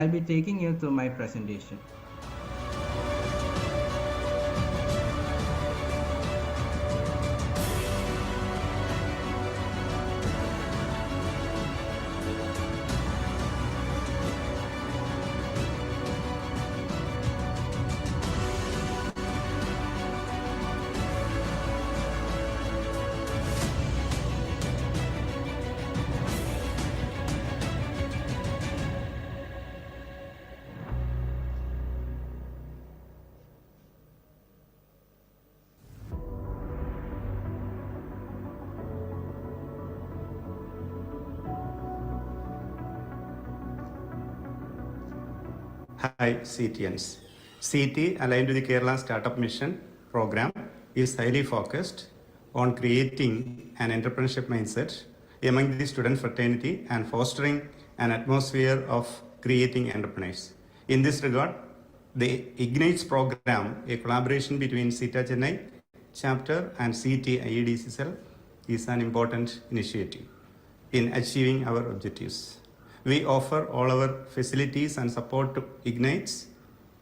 I'll be taking you through my presentation. Hi, CETians. CET, aligned with the Kerala Startup Mission program, is highly focused on creating an entrepreneurship mindset among the student fraternity and fostering an atmosphere of creating entrepreneurs. In this regard, the IgnitES program, a collaboration between CETA Chennai Chapter and CET IEDC cell, is an important initiative in achieving our objectives. We offer all our facilities and support to IgnitES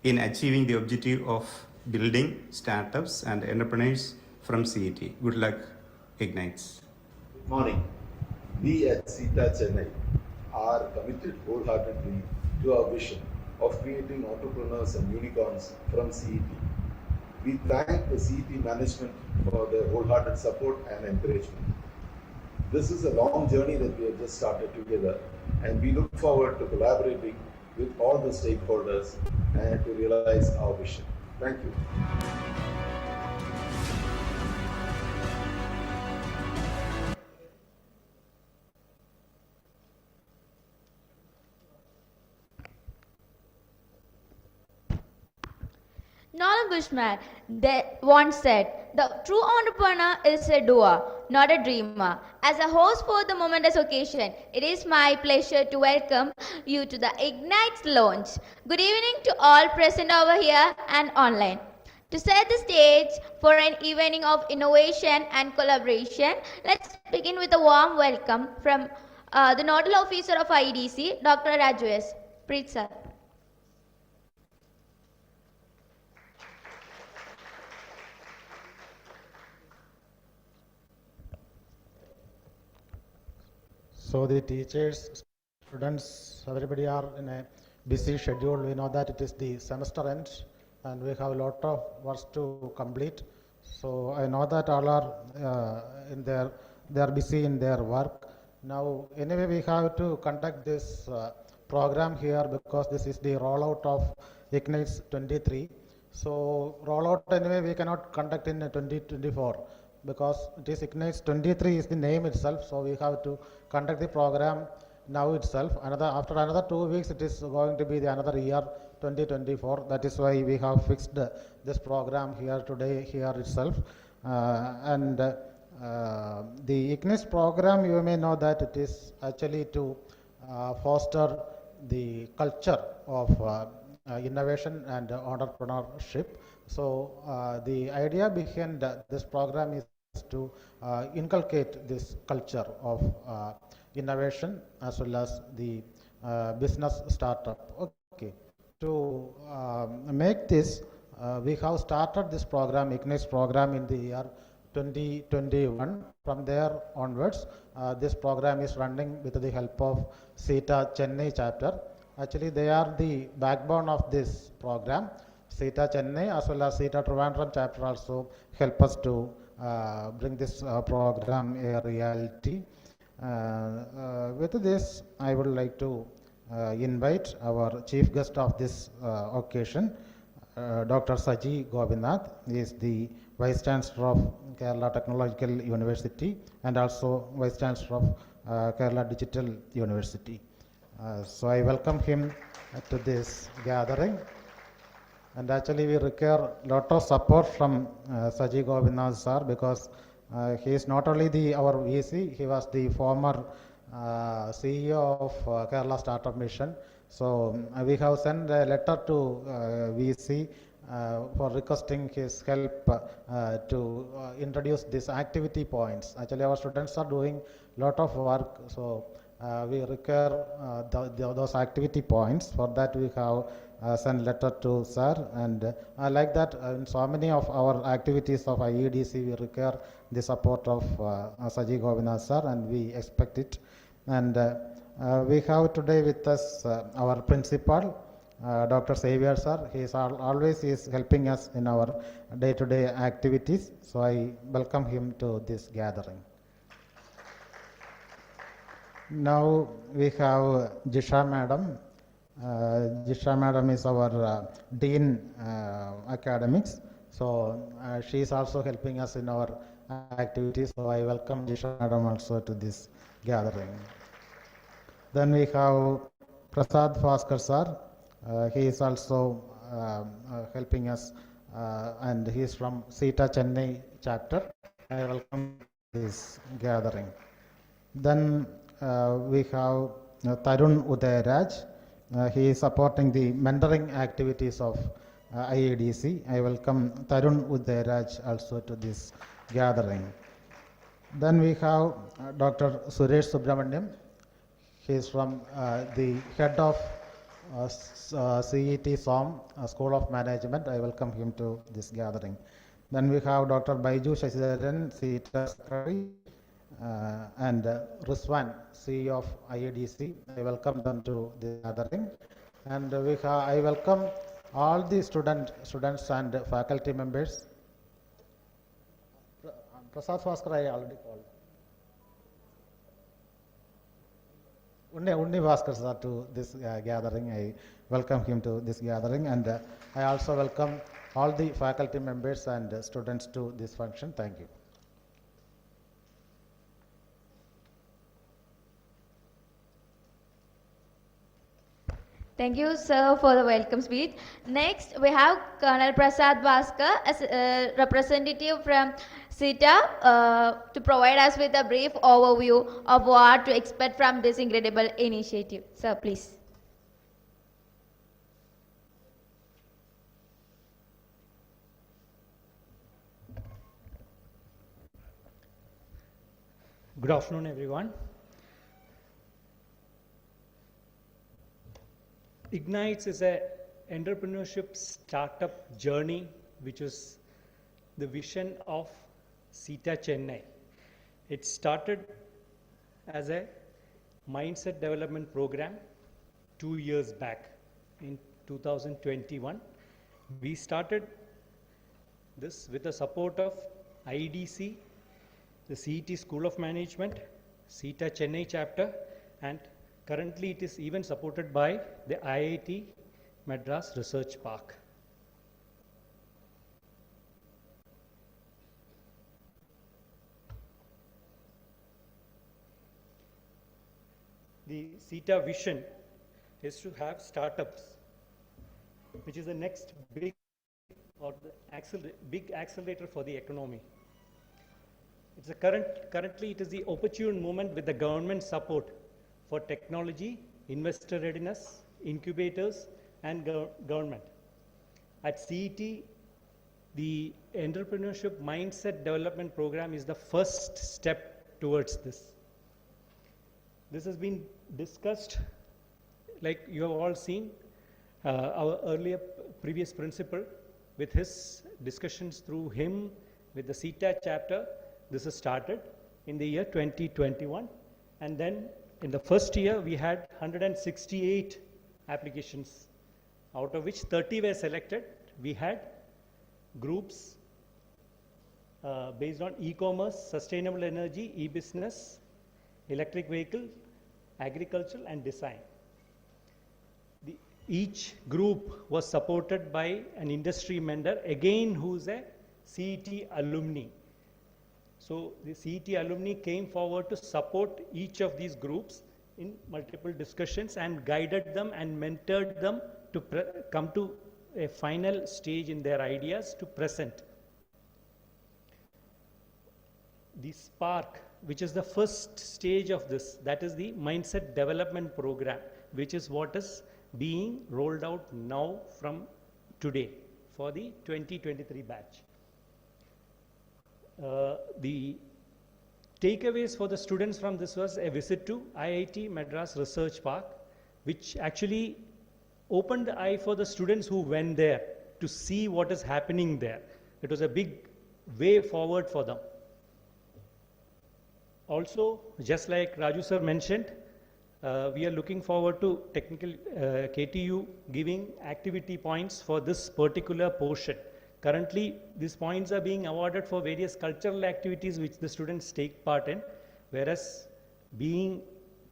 in achieving the objective of building startups and entrepreneurs from CET. Good luck, IgnitES. Good morning. We at CETA Chennai are committed wholeheartedly to our vision of creating entrepreneurs and unicorns from CET. We thank the CET management for their wholehearted support and encouragement. This is a long journey that we have just started together, and we look forward to collaborating with all the stakeholders and to realize our vision. Thank you. Nolan Bushman once said, "The true entrepreneur is a doer, not a dreamer." As a host for the momentous occasion, it is my pleasure to welcome you to the IgnitES launch. Good evening to all present over here and online. To set the stage for an evening of innovation and collaboration, let's begin with a warm welcome from the Nodal Officer of IEDC, Dr. Raju S. Preet sir. So the teachers, students, everybody are in a busy schedule. We know that it is the semester end and we have a lot of work to complete. So I know that all are they are busy in their work. Now anyway we have to conduct this program here because this is the rollout of IgnitES'23. So rollout anyway we cannot conduct in 2024. Because it is IgnitES'23 is the name itself, so we have to conduct the program now itself. After another 2 weeks, it is going to be another year, 2024. That is why we have fixed this program here today, here itself. The IgnitES program, you may know that it is actually to foster the culture of innovation and entrepreneurship. So the idea behind this program is to inculcate this culture of innovation as well as the business startup. Okay. To make this, we have started this program, IgnitES program, in the year 2021. From there onwards, this program is running with the help of CETA Chennai Chapter. Actually, they are the backbone of this program. CETA Chennai as well as CETA Trivandrum chapter also help us to bring this program a reality. With this, I would like to invite our chief guest of this occasion, Dr. Saji Gobinath. He is the Vice Chancellor of Kerala Technological University and also Vice Chancellor of Kerala Digital University. So I welcome him to this gathering. And actually we require a lot of support from Saji Gobinath sir, because he is not only our VC, he was the former CEO of Kerala Startup Mission. So we have sent a letter to VC for requesting his help to introduce these activity points. Actually our students are doing a lot of work, so we require those activity points. For that we have sent letter to sir, and I like that in so many of our activities of IEDC we require the support of Saji Govinath sir, and we expect it. And we have today with us our principal, Dr. Xavier sir. He is always helping us in our day-to-day activities. So I welcome him to this gathering. Now we have Jisha madam. Jisha madam is our Dean Academics. So she is also helping us in our activities. So I welcome Jisha madam also to this gathering. Then we have Prasad Bhaskar sir. He is also helping us, and he is from CETA Chennai Chapter. I welcome this gathering. Then we have Tarun Udayaraj. He is supporting the mentoring activities of IEDC. I welcome Tarun Udayaraj also to this gathering. Then we have Dr. Suresh Subramaniam. He is from the head of CET SOM, School of Management. I welcome him to this gathering. Then we have Dr. Baiju Shashidharan, CETA Secretary, and Ruswan, CEO of IEDC. I welcome them to the gathering. And I welcome all the students and faculty members. Prasad Bhaskar I already called. Unni Bhaskar sir to this gathering. I welcome him to this gathering, and I also welcome all the faculty members and students to this function. Thank you. Thank you, sir, for the welcome speech. Next, we have Colonel Prasad Bhaskar as a representative from CETA to provide us with a brief overview of what to expect from this incredible initiative. Sir, please. Good afternoon, everyone. IgnitES is an entrepreneurship startup journey, which is the vision of CETA Chennai. It started as a mindset development program 2 years back in 2021. We started this with the support of IEDC, the CET School of Management, CETA Chennai Chapter, and currently it is even supported by the IIT Madras Research Park. The CETA vision is to have startups, which is the next big accelerator for the economy. It's currently it is the opportune moment with the government support for technology, investor readiness, incubators, and government. At CET, the entrepreneurship mindset development program is the first step towards this. This has been discussed, like you have all seen, our previous principal with his discussions through him with the CETA chapter. This is started in the year 2021, and then in the first year we had 168 applications, out of which 30 were selected. We had groups based on e-commerce, sustainable energy, e-business, electric vehicle, agriculture, and design. Each group was supported by an industry mentor, again who's a CET alumni. So the CET alumni came forward to support each of these groups in multiple discussions and guided them and mentored them to come to a final stage in their ideas to present. The Spark, which is the first stage of this, that is the mindset development program, which is what is being rolled out now from today for the 2023 batch. The takeaways for the students from this was a visit to IIT Madras Research Park, which actually opened the eye for the students who went there to see what is happening there. It was a big way forward for them. Also, just like Raju sir mentioned, we are looking forward to technical KTU giving activity points for this particular portion. Currently, these points are being awarded for various cultural activities which the students take part in, whereas being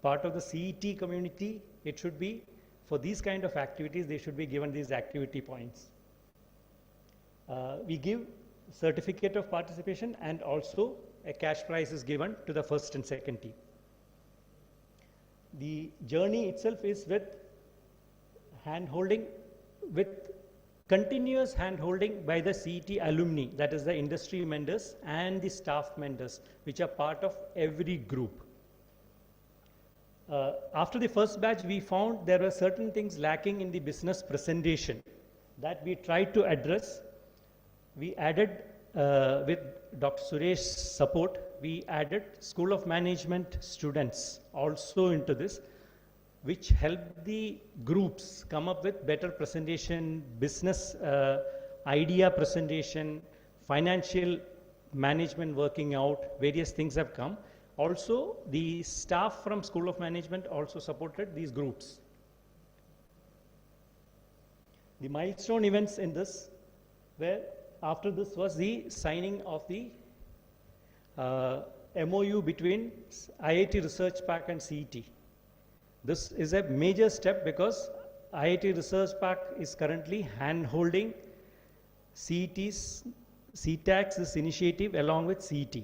part of the CET community, it should be for these kind of activities, they should be given these activity points. We give certificate of participation and also a cash prize is given to the first and second team. The journey itself is with hand-holding, with continuous hand-holding by the CET alumni, that is the industry mentors and the staff mentors, which are part of every group. After the first batch, we found there were certain things lacking in the business presentation that we tried to address. We added, with Dr. Suresh's support, we added School of Management students also into this, which helped the groups come up with better presentation, business idea presentation, financial management working out, various things have come. Also, the staff from School of Management also supported these groups. The milestone events in this were, after this was the signing of the MOU between IIT Research Park and CET. This is a major step because IIT Research Park is currently hand-holding CET's, CETAAC's initiative along with CET.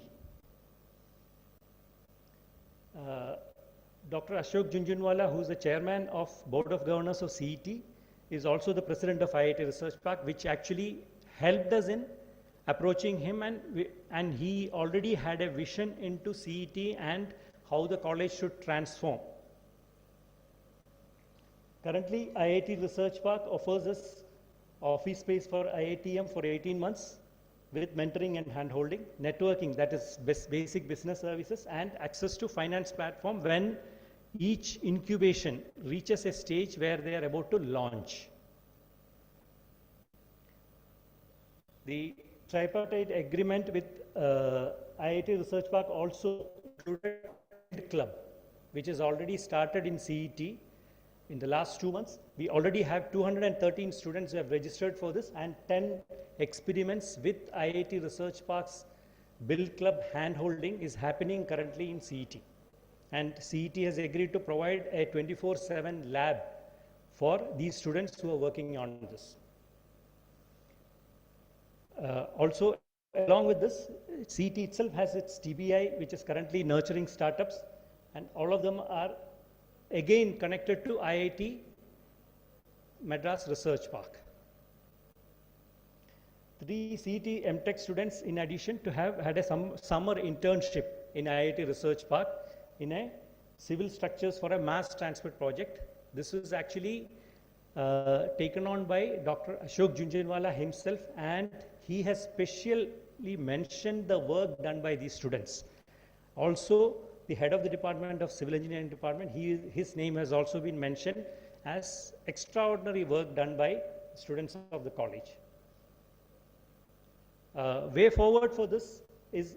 Dr. Ashok Junjunwala, who is the chairman of Board of Governors of CET, is also the president of IIT Research Park, which actually helped us in approaching him, and he already had a vision into CET and how the college should transform. Currently, IIT Research Park offers us office space for IITM for 18 months with mentoring and hand-holding, networking, that is basic business services, and access to finance platform when each incubation reaches a stage where they are about to launch. The tripartite agreement with IIT Research Park also included a club, which is already started in CET. In the last 2 months, we already have 213 students who have registered for this, and 10 experiments with IIT Research Park's Build Club hand-holding is happening currently in CET. And CET has agreed to provide a 24/7 lab for these students who are working on this. Also, along with this, CET itself has its TBI, which is currently nurturing startups, and all of them are again connected to IIT Madras Research Park. 3 CET MTech students, in addition to have had a summer internship in IIT Research Park in a civil structures for a mass transport project. This was actually taken on by Dr. Ashok Junjunwala himself, and he has specially mentioned the work done by these students. Also, the head of the Department of Civil Engineering Department, his name has also been mentioned as extraordinary work done by students of the college. Way forward for this is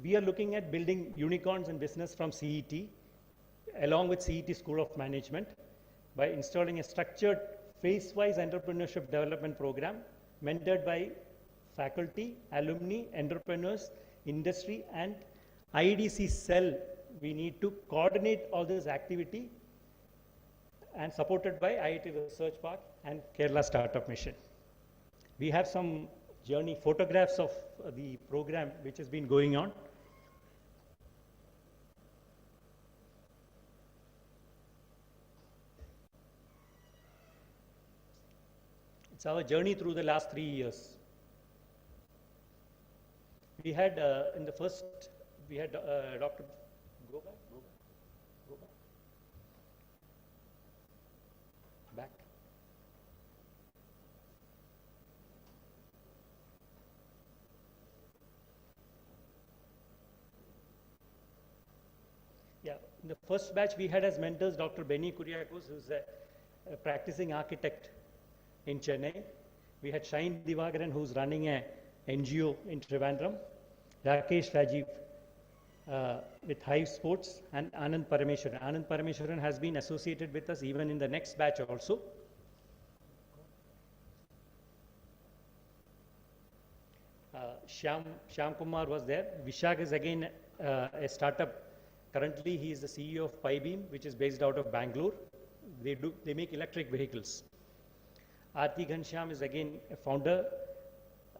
we are looking at building unicorns in business from CET along with CET School of Management by installing a structured phase-wise entrepreneurship development program mentored by faculty, alumni, entrepreneurs, industry, and IEDC cell. We need to coordinate all this activity and supported by IIT Research Park and Kerala Startup Mission. We have some journey photographs of the program which has been going on. It's our journey through the last 3 years. We had in the first, we had Dr. Go back. Back. Yeah, in the first batch we had as mentors Dr. Benny Kuriakos, who's a practicing architect in Chennai. We had Shain Divagaran, who's running a NGO in Trivandrum. Rakesh Rajiv with Hive Sports, and Anand Parameswaran. Anand Parameswaran has been associated with us even in the next batch also. Shyam Kumar was there. Vishak is again a startup. Currently, he is the CEO of Pibeam, which is based out of Bangalore. They make electric vehicles. Aarti Ghanshyam is again a founder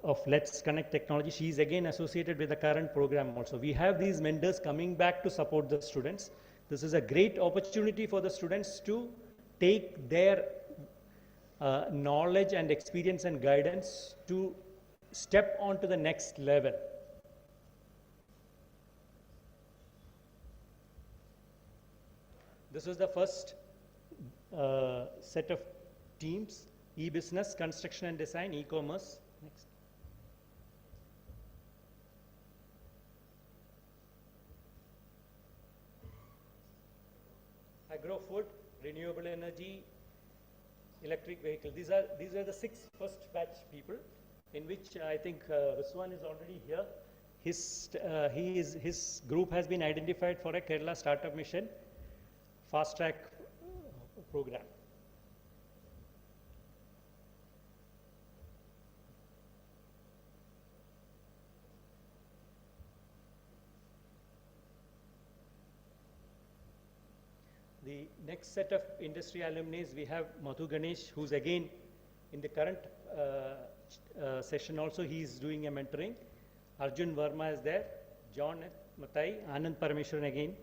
of Let's Connect Technology. She is again associated with the current program also. We have these mentors coming back to support the students. This is a great opportunity for the students to take their knowledge and experience and guidance to step on to the next level. This was the first set of teams: e-business, construction and design, e-commerce. Next. Agro-food, renewable energy, electric vehicle. These are the 6 first batch people, in which I think Ruswan is already here. His group has been identified for a Kerala Startup Mission fast track program. The next set of industry alumni, we have Madhu Ganesh, who's again in the current session also, he is doing a mentoring. Arjun Verma is there, John Matai, Anand Parameswaran again.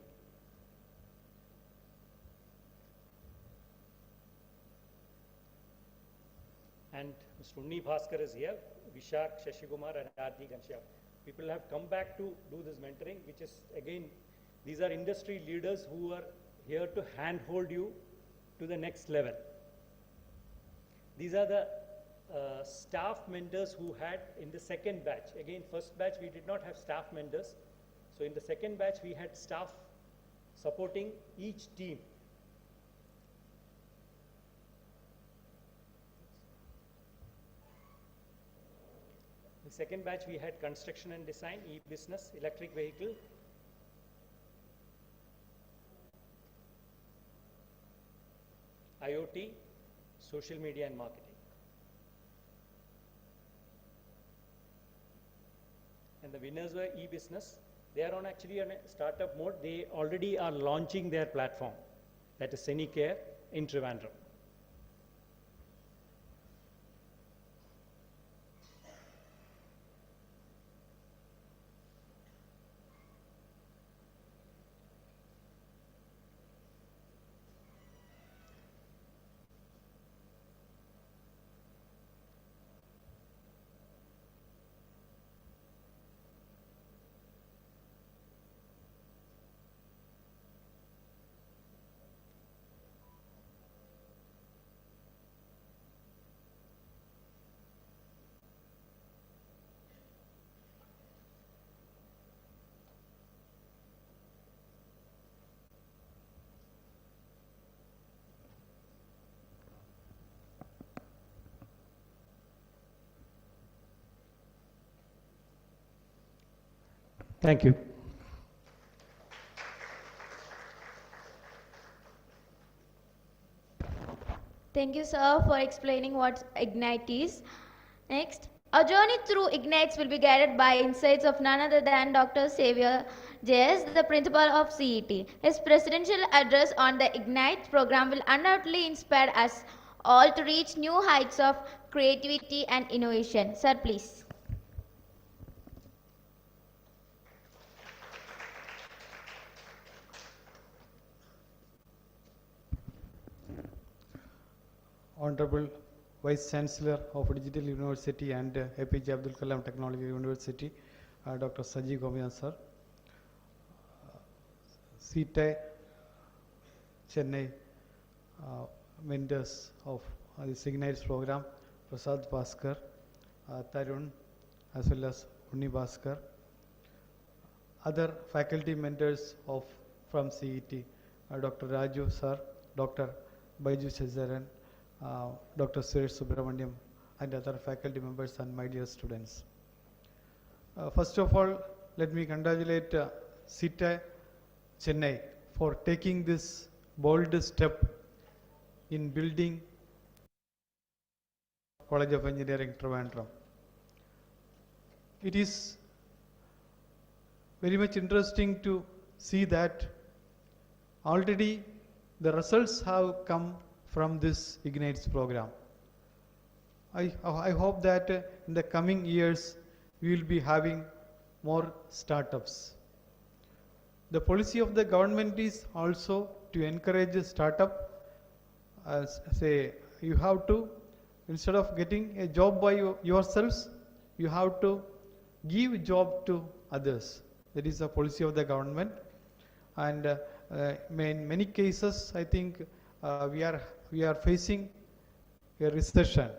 And Mr. Unni Bhaskar is here, Vishak, Shashikumar and Aarti Ghanshyam. People have come back to do this mentoring, which is again, these are industry leaders who are here to handhold you to the next level. These are the staff mentors who had in the second batch. Again, first batch we did not have staff mentors. So in the second batch we had staff supporting each team. In the second batch we had construction and design, e-business, electric vehicle, IoT, social media and marketing. And the winners were e-business. They are actually on a startup mode. They already are launching their platform, that is Senicare in Trivandrum. Thank you. Thank you, sir, for explaining what IGNITE is. Next, our journey through IGNITES will be guided by insights of none other than Dr. Xavier JS, the principal of CET. His presidential address on the IGNITE program will undoubtedly inspire us all to reach new heights of creativity and innovation. Sir, please. Honorable Vice Chancellor of Digital University and APJ Abdul Kalam Technology University, Dr. Saji Govian sir, CETAAC Chennai mentors of the IGNITES program, Prasad Bhaskar, Tarun, as well as Unni Bhaskar, other faculty mentors of from CET, Dr. Raju sir, Dr. Baiju Chezaran, Dr. Suresh Subramaniam, and other faculty members and my dear students. First of all, let me congratulate CETA Chennai for taking this bold step in building College of Engineering Trivandrum. It is very much interesting to see that already the results have come from this IgnitES program. I hope that in the coming years we will be having more startups. The policy of the government is also to encourage a startup. Say you have to, instead of getting a job by yourselves, you have to give job to others. That is the policy of the government. And in many cases, I think we are facing a recession.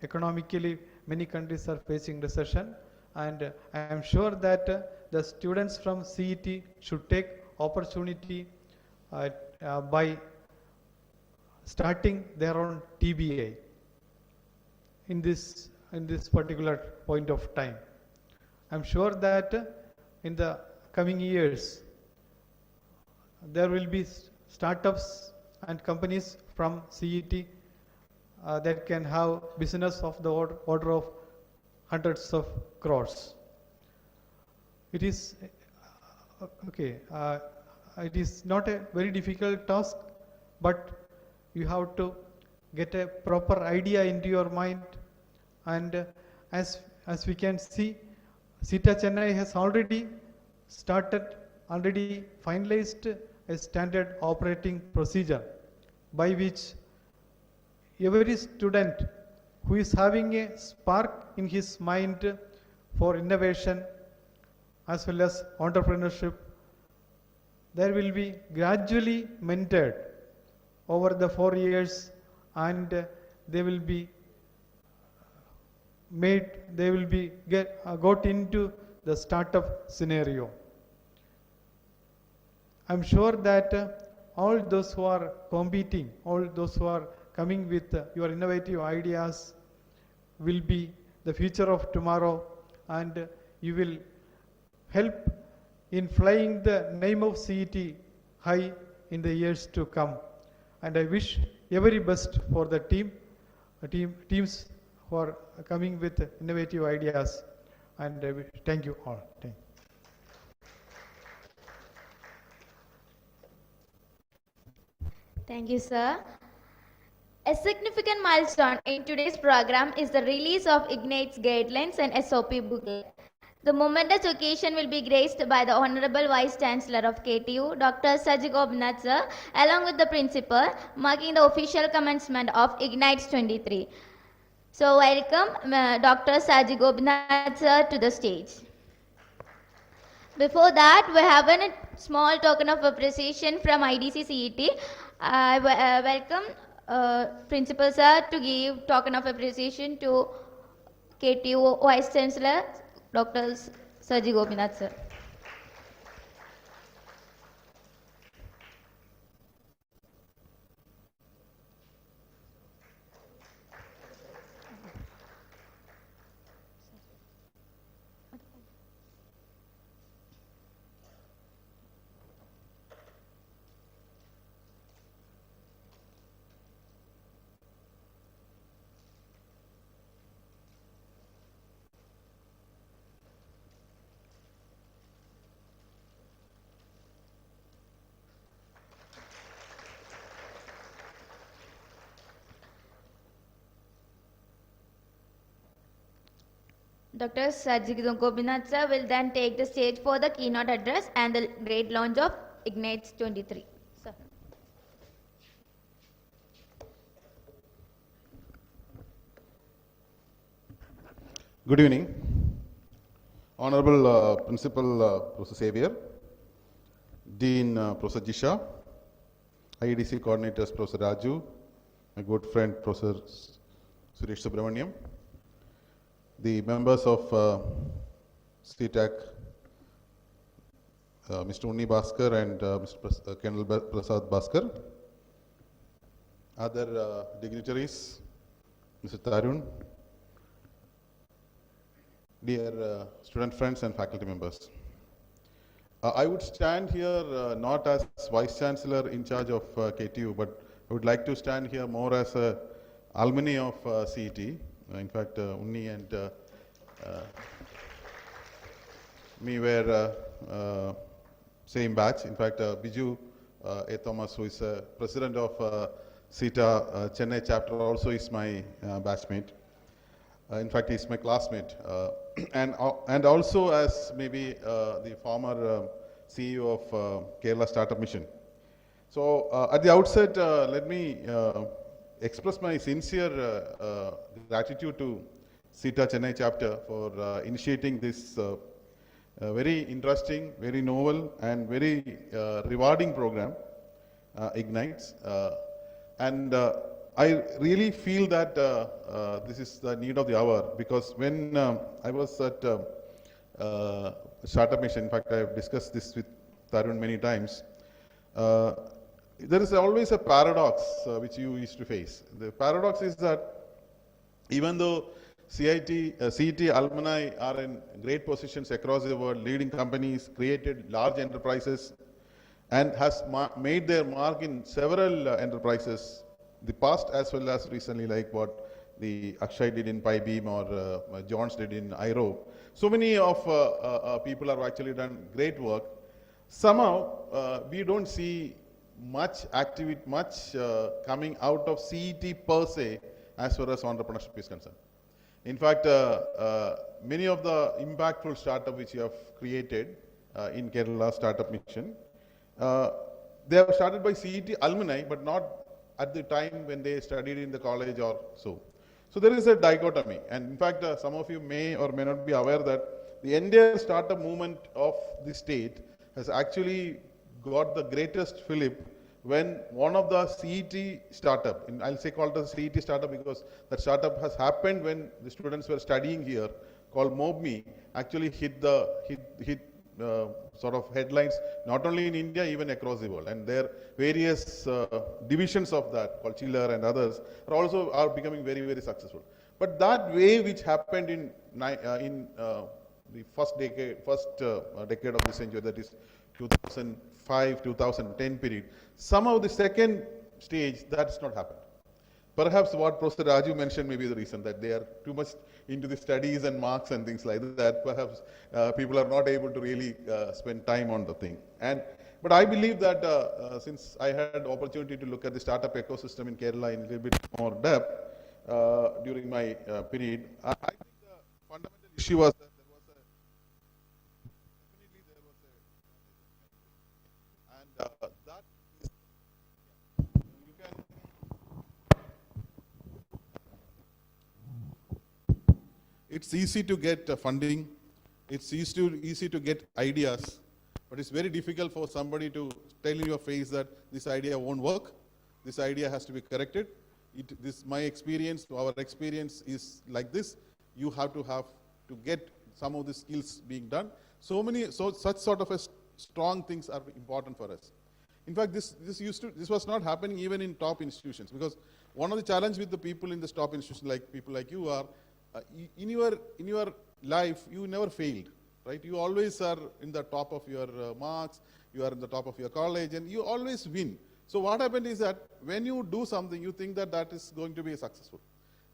Economically, many countries are facing recession, and I am sure that the students from CET should take opportunity by starting their own TBI in this particular point of time. I am sure that in the coming years there will be startups and companies from CET that can have business of the order of hundreds of crores. It is okay. It is not a very difficult task, but you have to get a proper idea into your mind. And as we can see, CETA Chennai has already finalized a standard operating procedure by which every student who is having a spark in his mind for innovation as well as entrepreneurship, there will be gradually mentored over the 4 years, and they will be got into the startup scenario. I'm sure that all those who are competing, all those who are coming with your innovative ideas will be the future of tomorrow, and you will help in flying the name of CET high in the years to come. And I wish every best for the teams who are coming with innovative ideas, and I thank you all. Thank you. Thank you, sir. A significant milestone in today's program is the release of IgnitES' guidelines and SOP booklet. The momentous occasion will be graced by the Honorable Vice Chancellor of KTU, Dr. Saji Gopinath sir, along with the Principal, marking the official commencement of IgnitES'23. So welcome Dr. Saji Gopinath sir to the stage. Before that, we have a small token of appreciation from IDC CET. I welcome Principal sir to give token of appreciation to KTU Vice Chancellor Dr. Saji Gopinath sir. Dr. Saji Gopinath sir will then take the stage for the keynote address and the great launch of IgnitES'23. Sir. Good evening. Honorable Principal Professor Xavier, Dean Professor Jisha, IEDC coordinators Professor Raju, my good friend Professor Suresh Subramaniam, the members of CETAAC, Mr. Unni Bhaskar and Mr. Colonel Prasad Bhaskar, other dignitaries, Mr. Tarun, dear student friends and faculty members. I would stand here not as Vice Chancellor in charge of KTU, but I would like to stand here more as a alumni of CET. In fact, Unni and me were same batch. In fact, Biju A. Thomas, who is president of CETA Chennai Chapter, also is my batchmate. In fact, he's my classmate. And also as maybe the former CEO of Kerala Startup Mission. So at the outset, let me express my sincere gratitude to CETA Chennai Chapter for initiating this very interesting, very novel and very rewarding program, IgnitES. And I really feel that this is the need of the hour, because when I was at Startup Mission, in fact I have discussed this with Tarun many times, there is always a paradox which you used to face. The paradox is that even though CET alumni are in great positions across the world, leading companies, created large enterprises, and has made their mark in several enterprises, the past as well as recently, like what the Akshay did in PyBeam or Jones did in IRO. So many of people have actually done great work. Somehow we don't see much activity, much coming out of CET per se as far as entrepreneurship is concerned. In fact, many of the impactful startups which you have created in Kerala Startup Mission, they have started by CET alumni, but not at the time when they studied in the college or so. So there is a dichotomy. And in fact, some of you may or may not be aware that the entire startup movement of the state has actually got the greatest fillip when one of the CET startup, and I'll say called the CET startup because that startup has happened when the students were studying here, called MobMe, actually hit sort of headlines, not only in India, even across the world. And there various divisions of that, called Chiller and others, are becoming very, very successful. But that wave which happened in the first decade of the century, that is 2005, 2010 period, somehow the second stage, that's not happened. Perhaps what Professor Raju mentioned may be the reason, that they are too much into the studies and marks and things like that. Perhaps people are not able to really spend time on the thing. But I believe that since I had opportunity to look at the startup ecosystem in Kerala in a little bit more depth during my period, I think the fundamental issue was that there was that is, you can. It's easy to get funding, it's easy to get ideas, but it's very difficult for somebody to tell in your face that this idea won't work, this idea has to be corrected. My experience, our experience is like this. You have to get some of the skills being done. Such sort of strong things are important for us. In fact, this was not happening even in top institutions, because one of the challenges with the people in the top institutions, like people like you, are in your life you never failed, right? You always are in the top of your marks, you are in the top of your college, and you always win. So what happened is that when you do something, you think that that is going to be successful.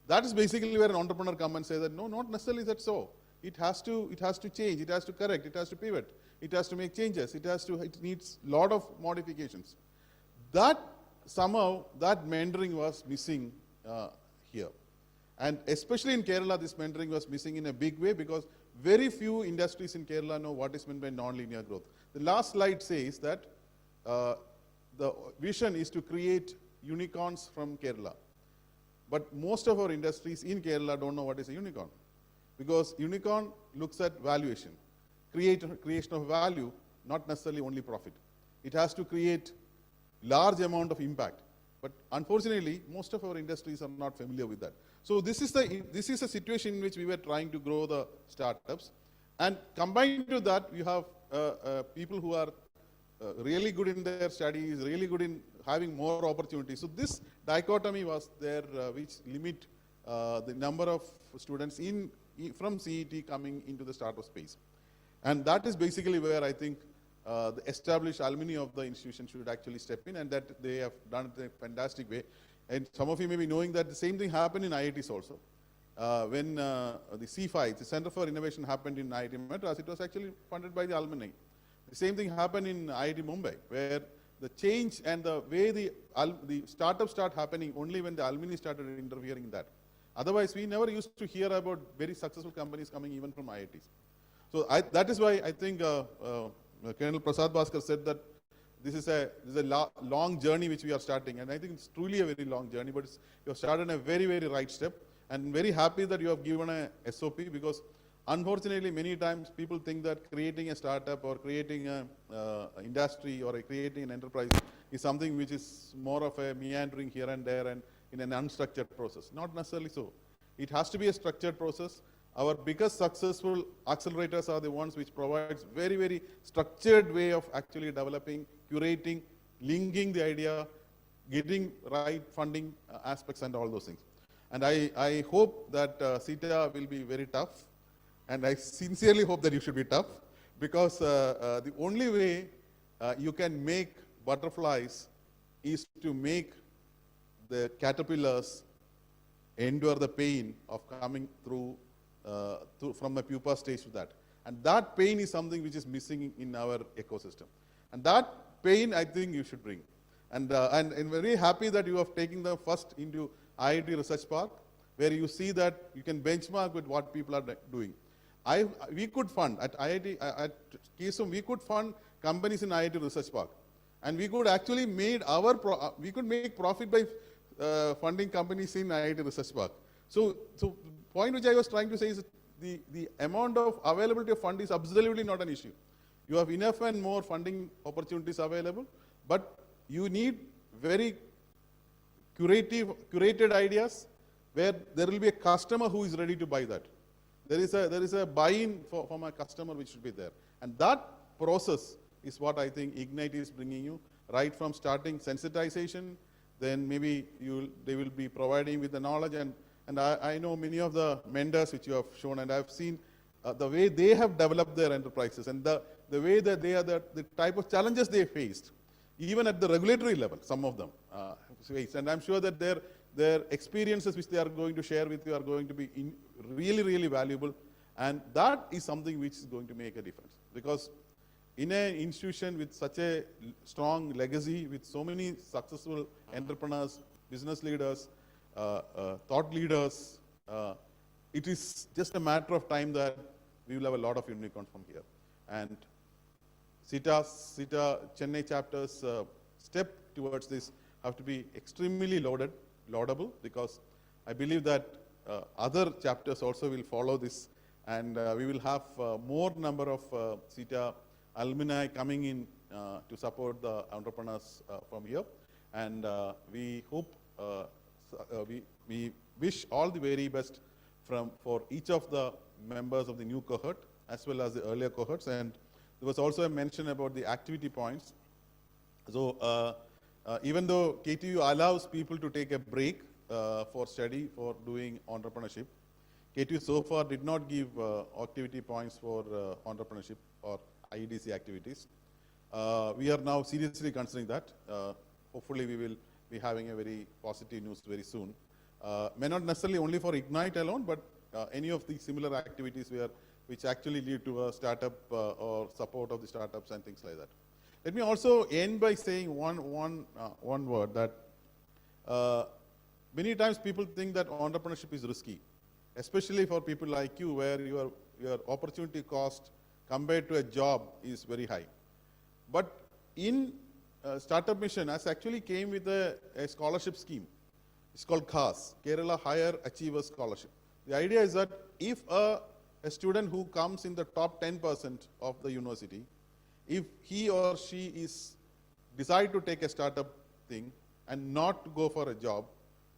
That is basically where an entrepreneur comes and says that no, not necessarily that so. It has to change, it has to correct, it has to pivot, it has to make changes, it needs a lot of modifications. That somehow that mentoring was missing here. And especially in Kerala, this mentoring was missing in a big way, because very few industries in Kerala know what is meant by non-linear growth. The last slide says that the vision is to create unicorns from Kerala. But most of our industries in Kerala don't know what is a unicorn, because unicorn looks at valuation, creation of value, not necessarily only profit. It has to create large amount of impact. But unfortunately, most of our industries are not familiar with that. So this is a situation in which we were trying to grow the startups. And combined to that, you have people who are really good in their studies, really good in having more opportunities. So this dichotomy was there, which limit the number of students from CET coming into the startup space. And that is basically where I think the established alumni of the institution should actually step in, and that they have done it in a fantastic way. And some of you may be knowing that the same thing happened in IITs also. When the C5, the Center for Innovation, happened in IIT Madras, it was actually funded by the alumni. The same thing happened in IIT Mumbai, where the change and the way the startups start happening only when the alumni started interfering in that. Otherwise, we never used to hear about very successful companies coming even from IITs. So that is why I think Colonel Prasad Bhaskar said that this is a long journey which we are starting, and I think it's truly a very long journey, but you have started a very, very right step, and very happy that you have given a SOP, because unfortunately many times people think that creating a startup or creating an industry or creating an enterprise is something which is more of a meandering here and there and in an unstructured process. Not necessarily so. It has to be a structured process. Our biggest successful accelerators are the ones which provides very, very structured way of actually developing, curating, linking the idea, getting right funding aspects and all those things. And I hope that CETAA will be very tough, and I sincerely hope that you should be tough, because the only way you can make butterflies is to make the caterpillars endure the pain of coming through from the pupa stage to that. And that pain is something which is missing in our ecosystem. And that pain, I think you should bring. And I'm very happy that you have taken them first into IIT Research Park, where you see that you can benchmark with what people are doing. We could fund, at IIT, at KSOM, we could fund companies in IIT Research Park. And we could actually make profit by funding companies in IIT Research Park. So point which I was trying to say is the amount of availability of fund is absolutely not an issue. You have enough and more funding opportunities available, but you need very curated ideas where there will be a customer who is ready to buy that. There is a buy-in from a customer which should be there. And that process is what I think IgnitES is bringing you, right from starting sensitization, then maybe they will be providing with the knowledge, and I know many of the mentors which you have shown, and I've seen the way they have developed their enterprises, and the way that they are the type of challenges they faced, even at the regulatory level, some of them faced. And I'm sure that their experiences which they are going to share with you are going to be really, really valuable, and that is something which is going to make a difference. Because in an institution with such a strong legacy, with so many successful entrepreneurs, business leaders, thought leaders, it is just a matter of time that we will have a lot of unicorns from here. And CETA Chennai chapter's step towards this have to be extremely laudable, because I believe that other chapters also will follow this, and we will have more number of CETA alumni coming in to support the entrepreneurs from here. And we hope, we wish all the very best for each of the members of the new cohort as well as the earlier cohorts. And there was also a mention about the activity points. So even though KTU allows people to take a break for study, for doing entrepreneurship, KTU so far did not give activity points for entrepreneurship or IEDC activities. We are now seriously considering that. Hopefully we will be having a very positive news very soon. May not necessarily only for IgnitES alone, but any of the similar activities which actually lead to a startup or support of the startups and things like that. Let me also end by saying one word, that many times people think that entrepreneurship is risky, especially for people like you, where your opportunity cost compared to a job is very high. But in Startup Mission has actually came with a scholarship scheme. It's called KHAS, Kerala Higher Achievers Scholarship. The idea is that if a student who comes in the top 10% of the university, if he or she decide to take a startup thing and not to go for a job,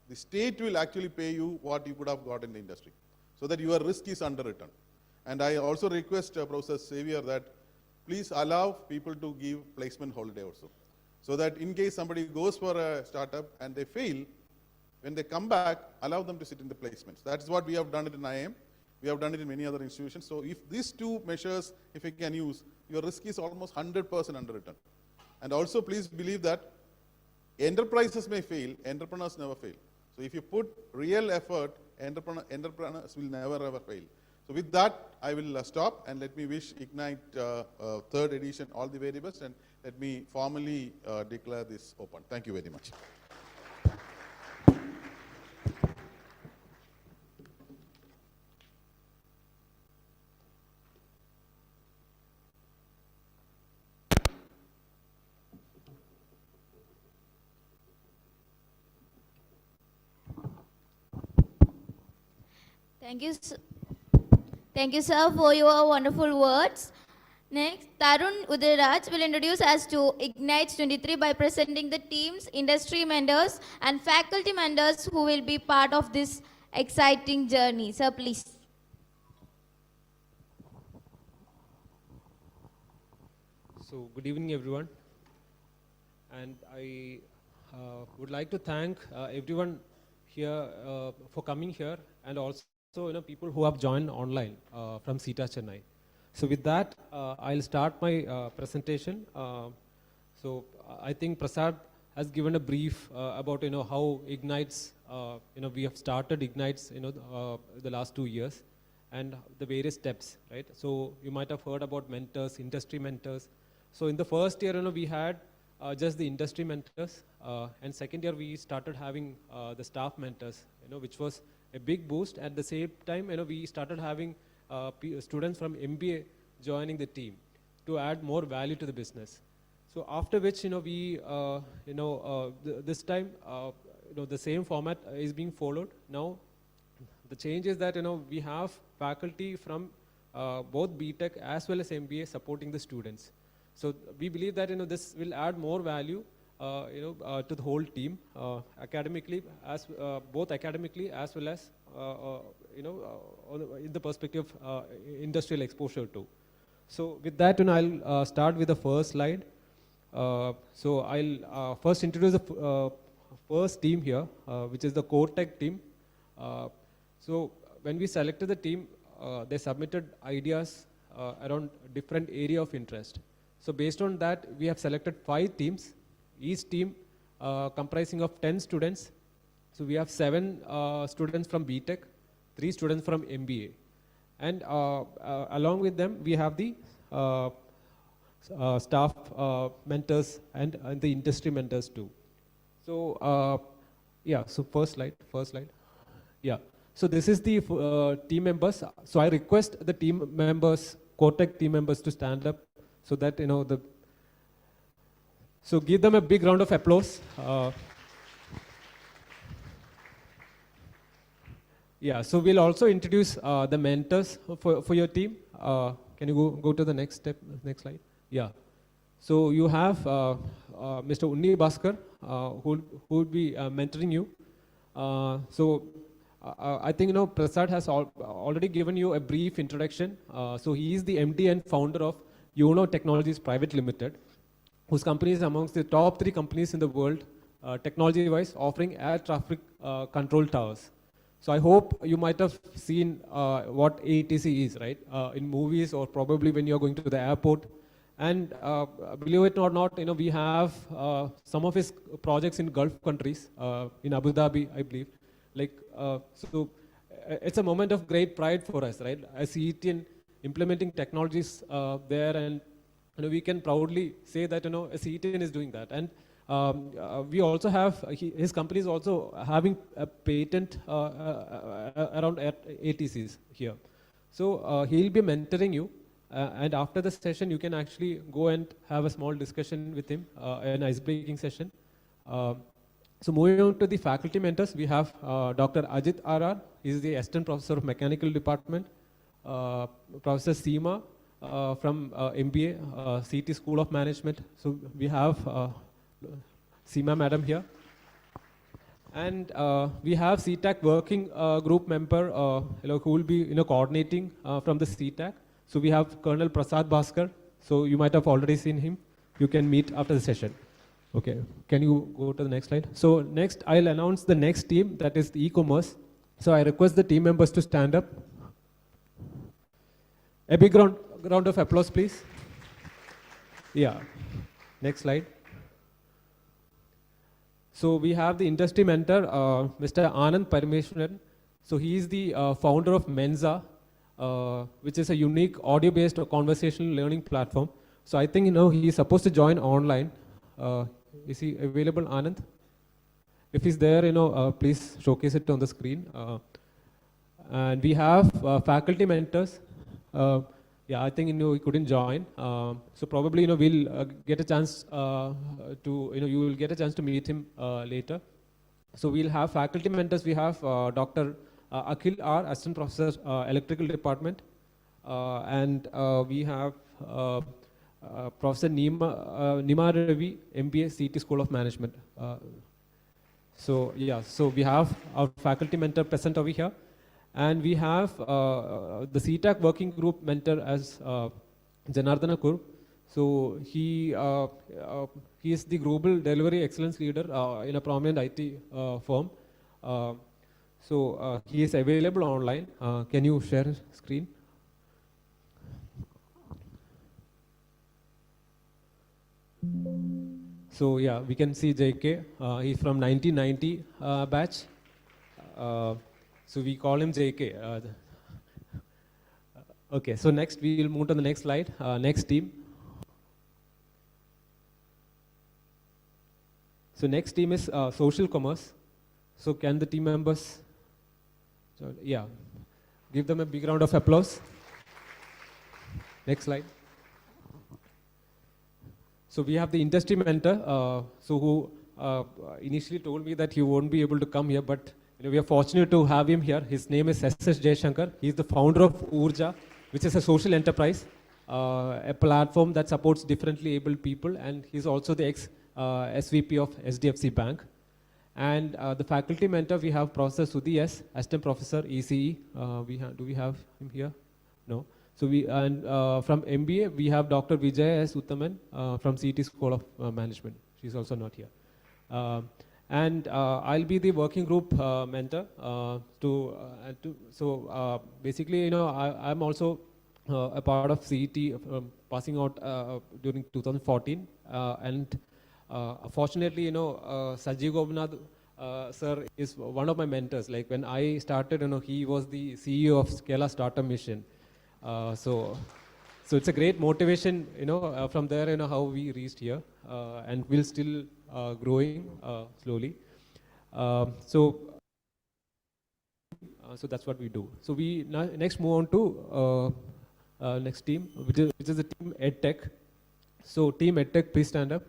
the state will actually pay you what you could have got in the industry, so that your risk is underwritten. And I also request Professor Xavier that please allow people to give placement holiday also. So that in case somebody goes for a startup and they fail, when they come back, allow them to sit in the placements. That's what we have done it in IIM. We have done it in many other institutions. So if these two measures, if you can use, your risk is almost 100% underwritten. And also please believe that enterprises may fail, entrepreneurs never fail. So if you put real effort, entrepreneurs will never ever fail. So with that, I will stop and let me wish Ignite third edition all the very best, and let me formally declare this open. Thank you very much. Thank you, sir, for your wonderful words. Next, Tarun Udayraj will introduce us to IgnitES'23 by presenting the teams, industry mentors, and faculty mentors who will be part of this exciting journey. Sir, please. So, good evening, everyone. And I would like to thank everyone here for coming here, and also people who have joined online from CETA Chennai. So with that, I'll start my presentation. So I think Prasad has given a brief about how IgnitES, we have started IgnitES, the last 2 years, and the various steps, right? So you might have heard about mentors, industry mentors. So in the first year, we had just the industry mentors, and second year we started having the staff mentors, which was a big boost. At the same time, we started having students from MBA joining the team to add more value to the business. So after which, we, this time, the same format is being followed. Now, the change is that, we have faculty from both BTech as well as MBA supporting the students. So we believe that, this will add more value to the whole team, academically, both academically as well as in the perspective of industrial exposure too. So with that, I'll start with the first slide. So I'll first introduce the first team here, which is the core tech team. So when we selected the team, they submitted ideas around different area of interest. So based on that, we have selected 5 teams. Each team comprising of 10 students. So we have 7 students from BTech, 3 students from MBA. And along with them, we have the staff mentors and the industry mentors too. So yeah, so first slide. Yeah, so this is the team members. So I request the team members, core tech team members, to stand up so that, so give them a big round of applause. Yeah, so we'll also introduce the mentors for your team. Can you go to the next next slide? Yeah. So you have Mr. Unni Bhaskar, who would be mentoring you. So I think, Prasad has already given you a brief introduction. So he is the MD and founder of Uno Technologies Private Limited, whose company is amongst the top 3 companies in the world, technology-wise, offering air traffic control towers. So I hope you might have seen what AEDC is, right? In movies, or probably when you're going to the airport. And believe it or not, we have some of his projects in Gulf countries, in Abu Dhabi, I believe. So it's a moment of great pride for us, right? As CETian implementing technologies there, and we can proudly say that a CETian is doing that. And we also have, his company is also having a patent around ATCs here. So he'll be mentoring you, and after the session you can actually go and have a small discussion with him, an ice-breaking session. So moving on to the faculty mentors, we have Dr. Ajit R.R. He is the Assistant Professor of Mechanical Department. Professor Seema from MBA, CET School of Management. So we have Seema Madam here. And we have CETAAC working group member who will be coordinating from the CETAAC. So we have Colonel Prasad Bhaskar, So you might have already seen him. You can meet after the session. Okay, can you go to the next slide? So next, I'll announce the next team, that is the e-commerce. So I request the team members to stand up. A big round of applause, please. Yeah, next slide. So we have the industry mentor, Mr. Anand Parameshwaran. So he is the founder of Mensa, which is a unique audio-based conversational learning platform. So I think he's supposed to join online. Is he available, Anand? If he's there, please showcase it on the screen. And we have faculty mentors. Yeah, I think he couldn't join. So probably we'll get a chance you will get a chance to meet him later. So we'll have faculty mentors. We have Dr. Akhil R, Assistant Professor, Electrical Department, and we have Professor Nima Ravi, MBA, CET School of Management. So we have our faculty mentor present over here. And we have the CETAAC working group mentor as Janardana Kur. So he is the global delivery excellence leader in a prominent IT firm. So he is available online. Can you share screen? So yeah, we can see JK. He's from 1990 batch. So we call him JK. Okay, so next we will move to the next slide. Next team. So next team is social commerce. So can the team members, give them a big round of applause. Next slide. So we have the industry mentor, who initially told me that he won't be able to come here, but we are fortunate to have him here. His name is S.S. Jayashankar. He is the founder of Urja, which is a social enterprise, a platform that supports differently abled people, and he's also the ex-SVP of SDFC Bank. And the faculty mentor, we have Professor Sudhi S., Assistant Professor, ECE. Do we have him here? No. So from MBA, we have Dr. Vijay S. Uttaman from CET School of Management. She's also not here. And I'll be the working group mentor. Basically, I'm also a part of CET, passing out during 2014. Fortunately, Sajeev Gopinath sir is one of my mentors. Like when I started, he was the CEO of Scala Startup Mission. So it's a great motivation, from there, how we reached here, and we're still growing slowly. So that's what we do. So we next move on to next team, which is the team EdTech. So team EdTech, please stand up.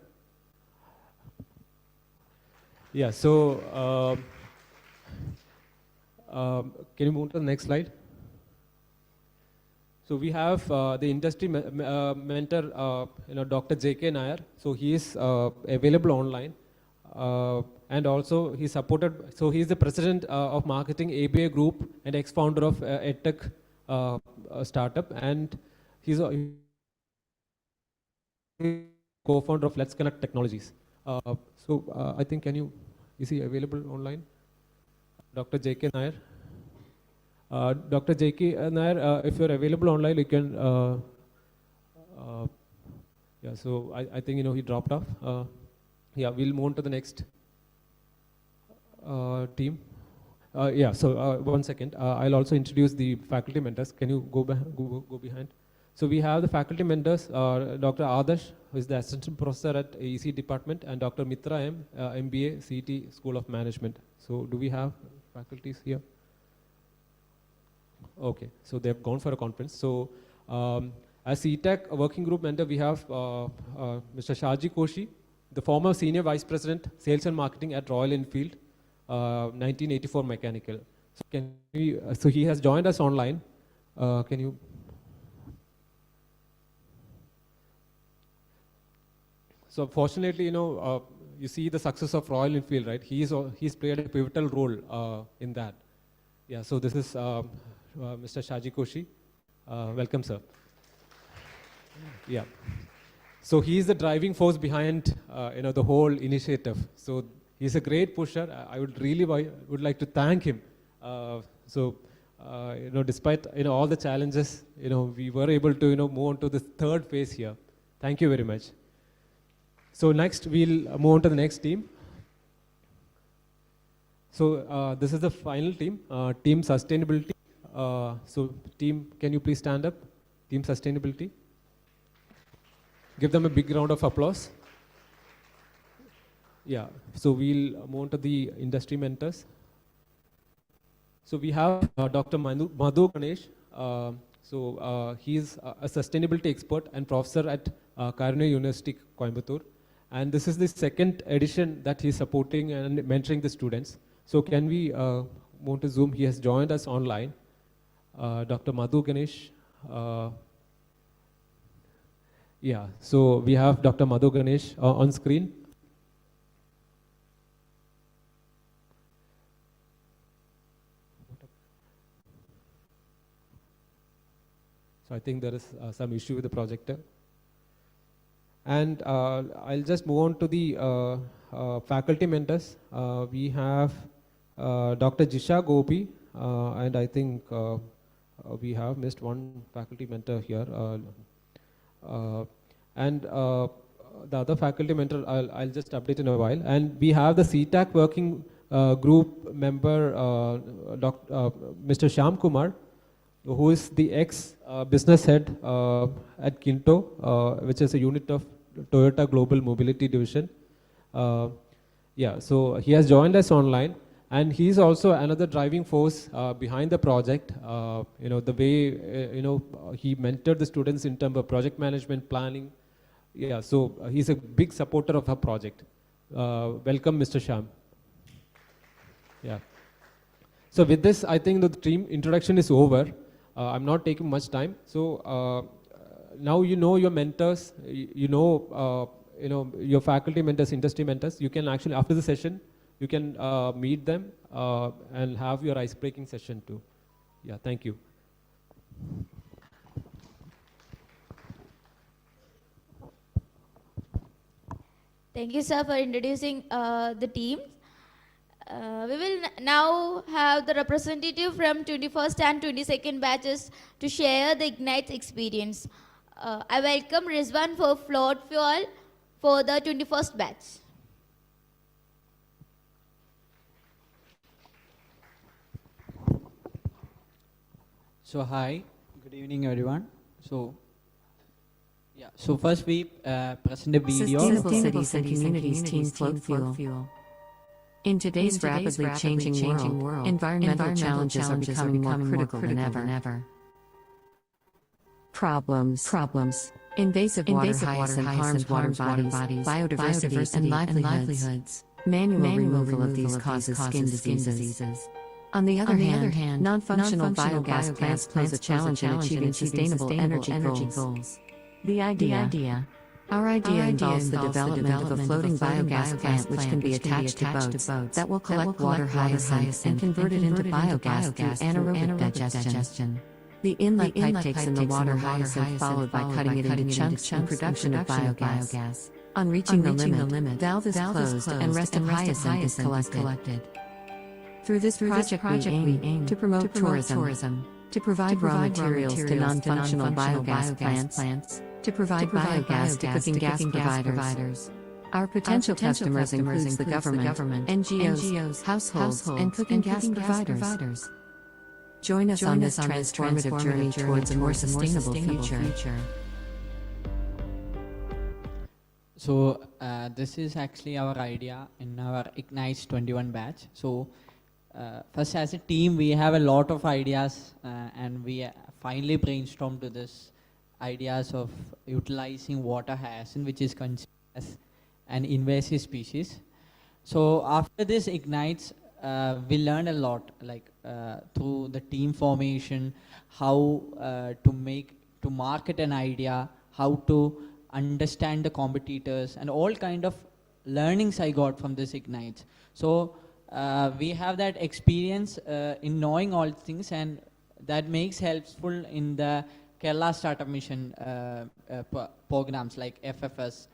Yeah. So can you move to the next slide? So we have the industry mentor, Dr. J.K. Nair. So he is available online, and also he's supported. So he's the president of marketing ABA Group and ex-founder of EdTech startup, and he's a co-founder of Let's Connect Technologies. I think is he available online? Dr. J.K. Nair. Dr. J.K. Nair, if you're available online, you can. So I think he dropped off. We'll move on to the next team. So 1 second. I'll also introduce the faculty mentors. Can you go behind? So we have the faculty mentors, Dr. Adarsh, who is the assistant professor at EC department, and Dr. Mitra M, MBA, CET School of Management. So do we have faculties here? Okay, so they've gone for a conference. So as CETAAC working group mentor, we have Mr. Shaji Koshi, the former senior vice president, sales and marketing at Royal Enfield, 1984 mechanical. So he has joined us online. Can you? So fortunately, you see the success of Royal Enfield, right? He's played a pivotal role in that. Yeah. So this is Mr. Shaji Koshi. Welcome, sir. Yeah. So he is the driving force behind, the whole initiative. So he's a great pusher. I would really would like to thank him. Despite all the challenges, we were able to move on to the third phase here. Thank you very much. So next we'll move on to the next team. So this is the final team, team sustainability. So team, can you please stand up? Team sustainability. Give them a big round of applause. Yeah, so we'll move on to the industry mentors. So we have Dr. Madhu Ganesh. He's a sustainability expert and professor at Karuna University, Coimbatore. And this is the second edition that he's supporting and mentoring the students. So can we move to Zoom? He has joined us online. Dr. Madhu Ganesh. Yeah, so we have Dr. Madhu Ganesh on screen. So I think there is some issue with the projector. And I'll just move on to the faculty mentors. We have Dr. Jisha Gopi, and I think we have missed one faculty mentor here. The other faculty mentor, I'll just update in a while. And we have the CETAAC working group member, Mr. Shyam Kumar, who is the ex-business head at Kinto, which is a unit of Toyota Global Mobility Division. So he has joined us online, and he's also another driving force behind the project. The way he mentored the students in terms of project management, planning. Yeah, so he's a big supporter of our project. Welcome, Mr. Shyam. Yeah. So with this, I think the team introduction is over. I'm not taking much time. So now you know your mentors, your faculty mentors, industry mentors. You can actually, after the session, you can meet them and have your ice-breaking session too. Yeah, thank you. Thank you, sir, for introducing the team. We will now have the representative from 21st and 22nd batches to share the IgnitES experience. I welcome Rizwan for float fuel for the 21st batch. So hi, good evening everyone. So first we present a video. Sustainable cities and communities team float fuel. In today's rapidly changing world, environmental challenges are becoming more critical than ever. Problems. Invasive water hyacinth harms water bodies, biodiversity and livelihoods. Manual removal of these causes skin diseases. On the other hand, non-functional biogas plants pose a challenge in achieving sustainable energy goals. Our idea involves the development of a floating biogas plant which can be attached to boats that will collect water hyacinth and convert it into biogas through anaerobic digestion. The inlet pipe takes in the water hyacinth followed by cutting it into chunks and production of biogas. On reaching the limit, valve is closed and rest of hyacinth is collected. Through this project we aim to promote tourism, to provide raw materials to non-functional biogas plants, to provide biogas to cooking gas providers. Our potential customers includes the government, NGOs, households, and cooking gas providers. Join us on this transformative journey towards a more sustainable future. So this is actually our idea in our IgnitES'21 batch. So first, as a team, we have a lot of ideas and we finally brainstormed to this ideas of utilizing water hyacinth, which is considered as an invasive species. So after this IgnitES', we learned a lot, like through the team formation, how to market an idea, how to understand the competitors, and all kind of learnings I got from this IgnitES'. So we have that experience in knowing all things, and that makes helpful in the Kerala Startup Mission programs like FFS.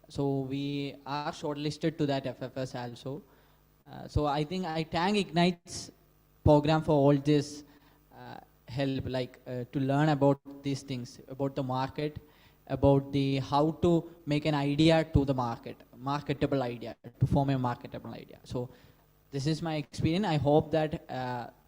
So we are shortlisted to that FFS also. So I think I thank IgnitES program for all this help, like to learn about these things, about the market, about the how to make an idea to the market, marketable idea, to form a marketable idea. So this is my experience. I hope that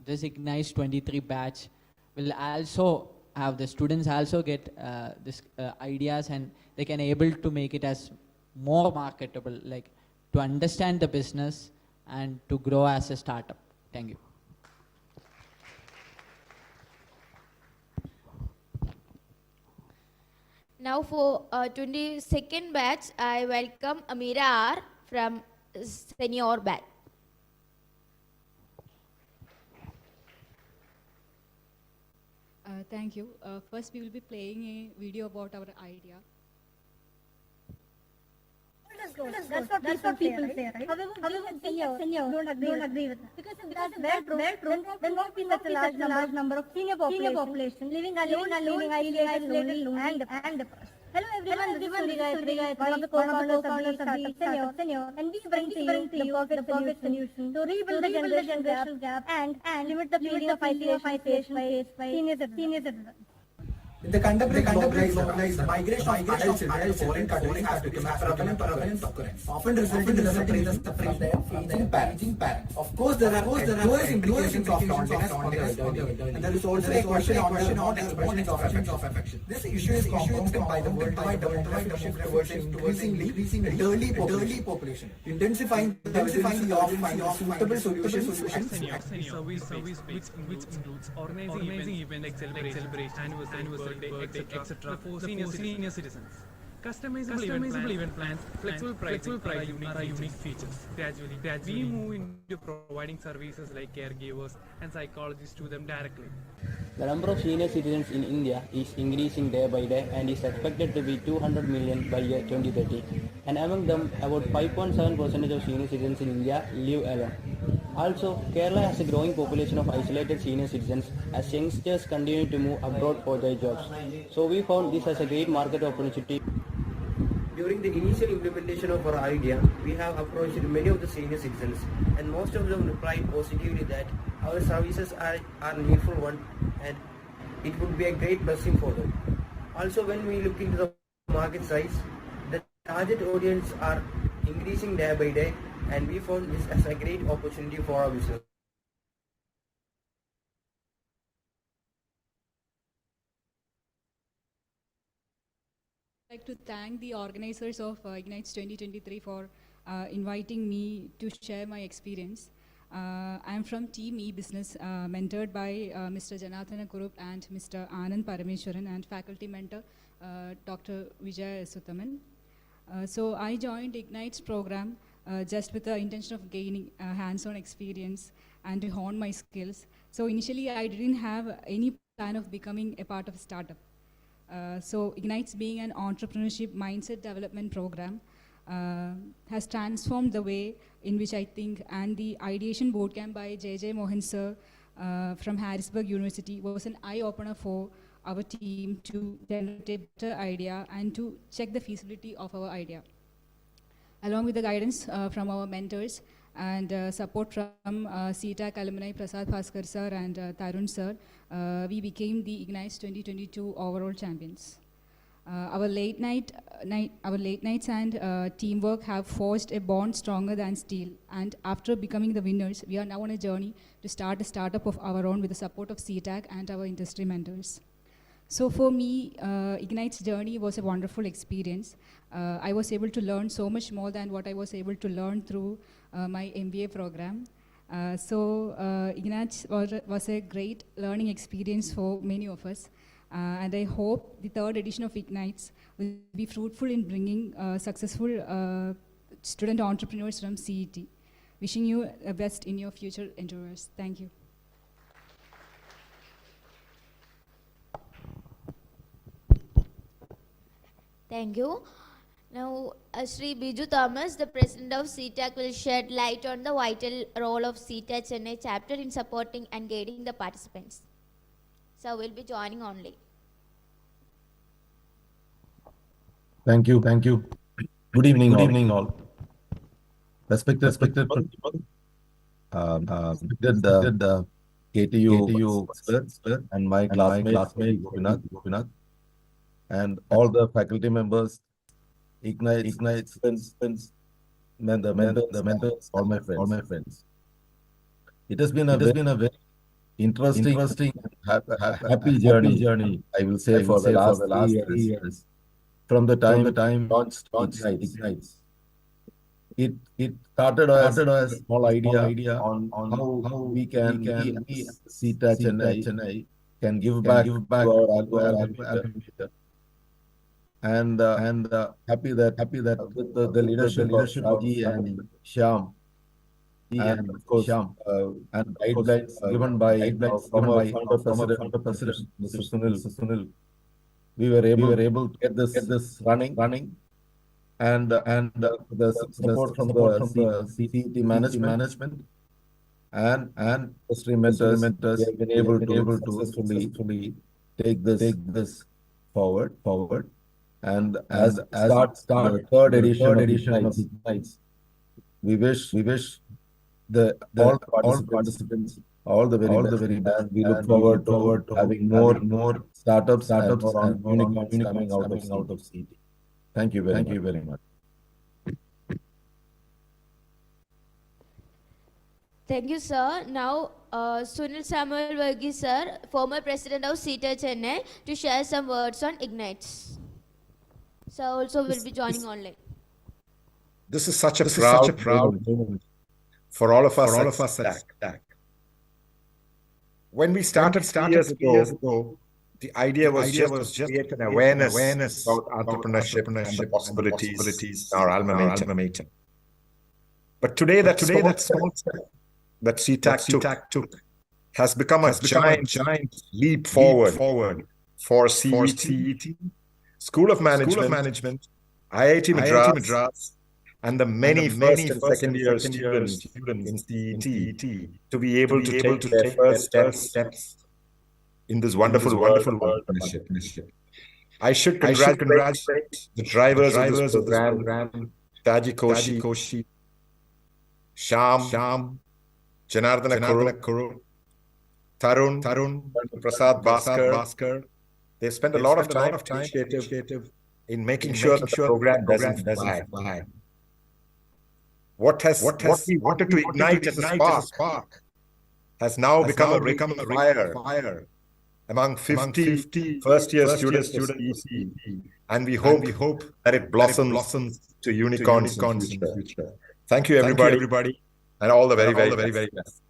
this IgnitES'23 batch will also have the students also get this ideas, and they can able to make it as more marketable, like to understand the business and to grow as a startup. Thank you. Now for 22nd batch, I welcome Amira R from senior batch. Thank you. First, we will be playing a video about our idea. That's what people say, right? However, senior don't agree with that. Because that's true. Then what means such a large number of senior population living alone, isolated, lonely, and depressed. Hello everyone, this is Gayatri, one of the co-founders of the Senior, and we bring to you the perfect solution to rebuild the generational gap and limit the feeling of isolation faced by senior citizens. In the contemporary globalized the migration of adult children to foreign countries has become a prevalent occurrence, often resulting in the separation of their aging parents. Of course, there are adverse implications of loneliness on the elderly, and there is also a question on expressions of affection. This issue is compounded by the worldwide demographic shift towards increasing elderly population, intensifying the urgency of finding suitable solutions and service which includes organizing events like celebration, anniversary, etc. for senior citizens. Customizable event plans, flexible pricing are unique features. Gradually, we move into providing services like caregivers and psychologists to them directly. The number of senior citizens in India is increasing day by day and is expected to be 200 million by year 2030. And among them, about 5.7% of senior citizens in India live alone. Also, Kerala has a growing population of isolated senior citizens as youngsters continue to move abroad for their jobs. So we found this as a great market opportunity. During the initial implementation of our idea, we have approached many of the senior citizens, and most of them replied positively that our services are a needful one and it would be a great blessing for them. Also, when we look into the market size, the target audience are increasing day by day, and we found this as a great opportunity for our business. I'd like to thank the organizers of IgnitES'23 for inviting me to share my experience. I'm from Team E-Business, mentored by Mr. Janathan Kurup and Mr. Anand Parameshwaran, and faculty mentor Dr. Vijay Suthaman. So I joined IgnitES program just with the intention of gaining hands-on experience and to hone my skills. So initially I didn't have any plan of becoming a part of a startup. So IgnitES, being an entrepreneurship mindset development program, has transformed the way in which I think, and the ideation bootcamp by J.J. Mohan sir from Harrisburg University was an eye-opener for our team to generate a better idea and to check the feasibility of our idea. Along with the guidance from our mentors and support from CETAAC Alumni Prasad Bhaskar sir and Tarun sir, we became the IgnitES'22 overall champions. Our late nights and teamwork have forged a bond stronger than steel. And after becoming the winners, we are now on a journey to start a startup of our own with the support of CETAAC and our industry mentors. So for me, IgnitES' journey was a wonderful experience. I was able to learn so much more than what I was able to learn through my MBA program. So IgnitES was a great learning experience for many of us. And I hope the third edition of IgnitES will be fruitful in bringing successful student entrepreneurs from CET. Wishing you the best in your future endeavors. Thank you. Thank you. Now, Sri Biju Thomas, the president of CETAAC, will shed light on the vital role of CET Chennai Chapter in supporting and guiding the participants. So, we'll be joining only. Thank you. Thank you. Good evening, all. Respected principal, respected KTU sir, and my classmate Gopinath, and all the faculty members, IgnitES', friends, and the mentors, all my friends. It has been a very interesting, happy journey. I will say for the last 3 years, from the time launched IgnitES'. It started as a small idea on how we CETA Chennai can give back to our alma mater. And happy that with the leadership of Shaji and Shyam, and of course, and guidelines given by from our founder president, Mr. Sunil, we were able to get this running. And the support from the CET management and industry mentors, we have been able to successfully take this forward. And as starts the third edition of IgnitES', we wish all participants all the very best, and we look forward to having more startups and more unicorns coming out of CET. Thank you very much. Thank you, sir. Now, Sunil Samuel Varghese, sir, former president of CETA Chennai, to share some words on IgnitES'. Sir also will be joining online. This is such a proud moment for all of us at CETAAC. When we started 3 years ago, the idea was just to create an awareness about entrepreneurship and the possibilities in our alma mater. But today, that small step that CETAAC took has become a giant leap forward for CET, School of Management, IIT Madras, and the many first and second year students in CET to be able to take their first steps in this wonderful world of entrepreneurship. I should congratulate the drivers of this program, Taji Koshi, Shyam, Janardana Kuru, Tarun, Prasad Bhaskar. They've spent a lot of time initiative in making sure that the program doesn't flag. What we wanted to ignite as a spark has now become a ring of fire among 50 first-year students of CET, and we hope that it blossoms to unicorns in the future. Thank you, everybody, and all the very best.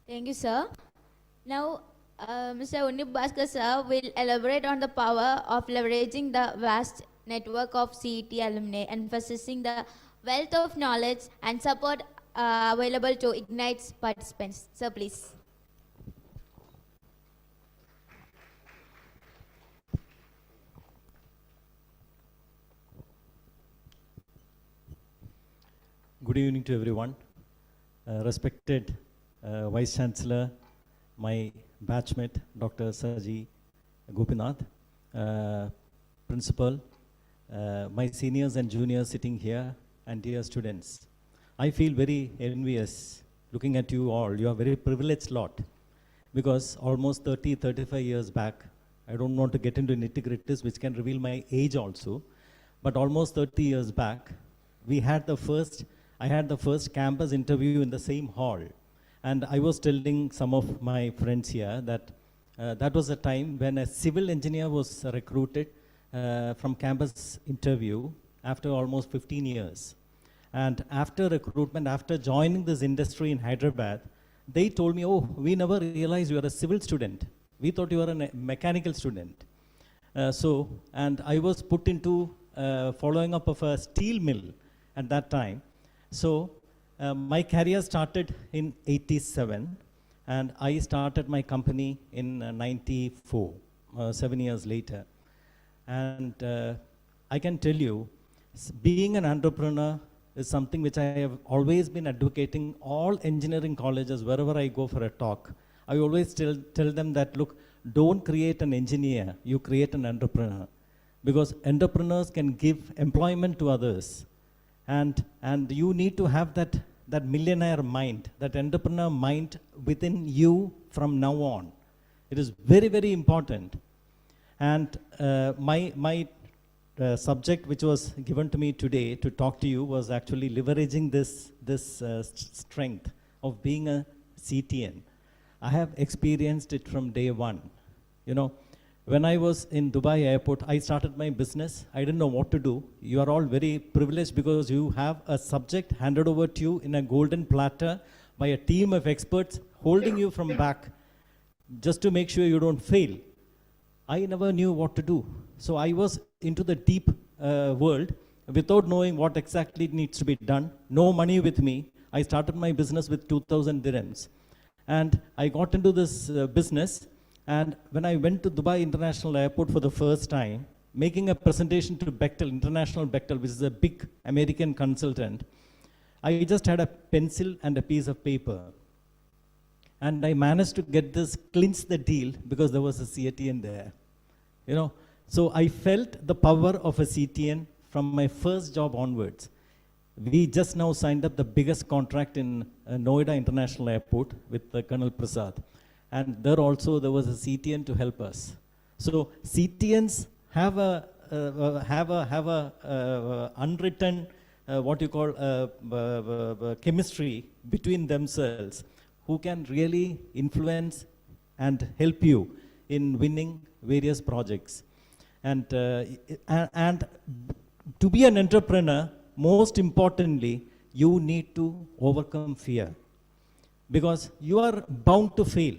Thank you, sir. Now, Mr. Unni Bhaskar, sir, will elaborate on the power of leveraging the vast network of CET alumni, emphasizing the wealth of knowledge and support available to IgnitES' participants. Sir, please. Good evening to everyone. Respected Vice Chancellor, my batchmate, Dr. Saji Gopinath, Principal, my seniors and juniors sitting here, and dear students. I feel very envious looking at you all. You are very privileged lot, because almost 35 years back, I don't want to get into nitty-gritties which can reveal my age also, but almost 30 years back, I had the first campus interview in the same hall. And I was telling some of my friends here that that was a time when a civil engineer was recruited from campus interview after almost 15 years. And after recruitment, after joining this industry in Hyderabad, they told me, oh, we never realized you are a civil student. We thought you were a mechanical student. And I was put into following up of a steel mill at that time. So my career started in 87, and I started my company in 94, 7 years later. And I can tell you, being an entrepreneur is something which I have always been advocating all engineering colleges. Wherever I go for a talk, I always tell them that, look, don't create an engineer, you create an entrepreneur. Because entrepreneurs can give employment to others. And you need to have that millionaire mind, that entrepreneur mind within you from now on. It is very, very important. And my subject which was given to me today to talk to you was actually leveraging this strength of being a CETian. I have experienced it from day one. You know, when I was in Dubai airport, I started my business. I didn't know what to do. You are all very privileged because you have a subject handed over to you in a golden platter by a team of experts holding you from back just to make sure you don't fail. I never knew what to do. So I was into the deep world without knowing what exactly needs to be done. No money with me. I started my business with 2,000 dirhams. And I got into this business. And when I went to Dubai International Airport for the first time, making a presentation to Bechtel, International Bechtel, which is a big American consultant, I just had a pencil and a piece of paper. And I managed to get this, clinch the deal, because there was a CETian there. You know, so I felt the power of a CETian from my first job onwards. We just now signed up the biggest contract in Noida International Airport with Colonel Prasad. And there also there was a CETian to help us. So CETians have a unwritten what you call chemistry between themselves, who can really influence and help you in winning various projects. And to be an entrepreneur, most importantly, you need to overcome fear, because you are bound to fail.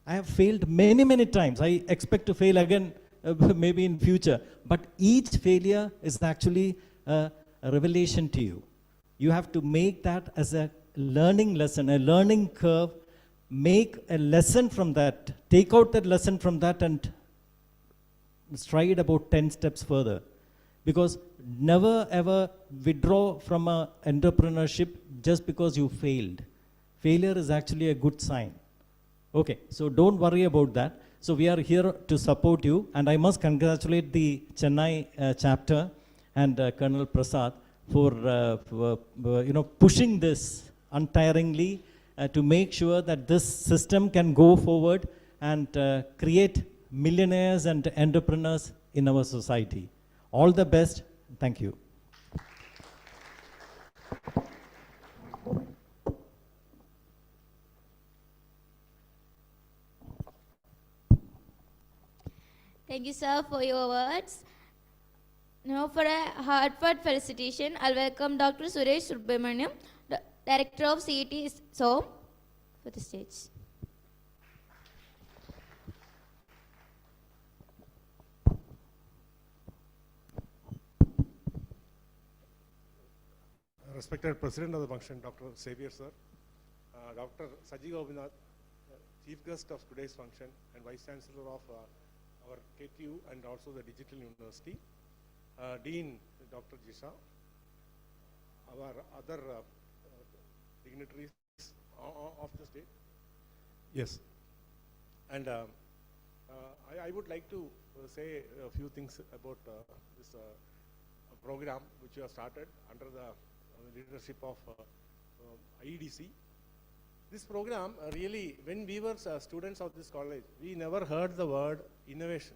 I have failed many, many times. I expect to fail again, maybe in future. But each failure is actually a revelation to you. You have to make that as a learning lesson, a learning curve. Make a lesson from that. Take out that lesson from that and stride about 10 steps further. Because never ever withdraw from entrepreneurship just because you failed. Failure is actually a good sign. Okay, so don't worry about that. So we are here to support you, and I must congratulate the Chennai chapter and Colonel Prasad for pushing this untiringly to make sure that this system can go forward and create millionaires and entrepreneurs in our society. All the best. Thank you. Thank you, sir, for your words. Now, for a heartfelt felicitation, I'll welcome Dr. Suresh Subramaniam, the Director of CET, for the stage. Respected President of the function, Dr. Xavier sir, Dr. Saji Gopinath, Chief Guest of today's function and Vice Chancellor of our KTU and also the Digital University, Dean Dr. Jisha, our other dignitaries of the state. Yes, and I would like to say a few things about this program which you have started under the leadership of IEDC. This program really, when we were students of this college, we never heard the word innovation.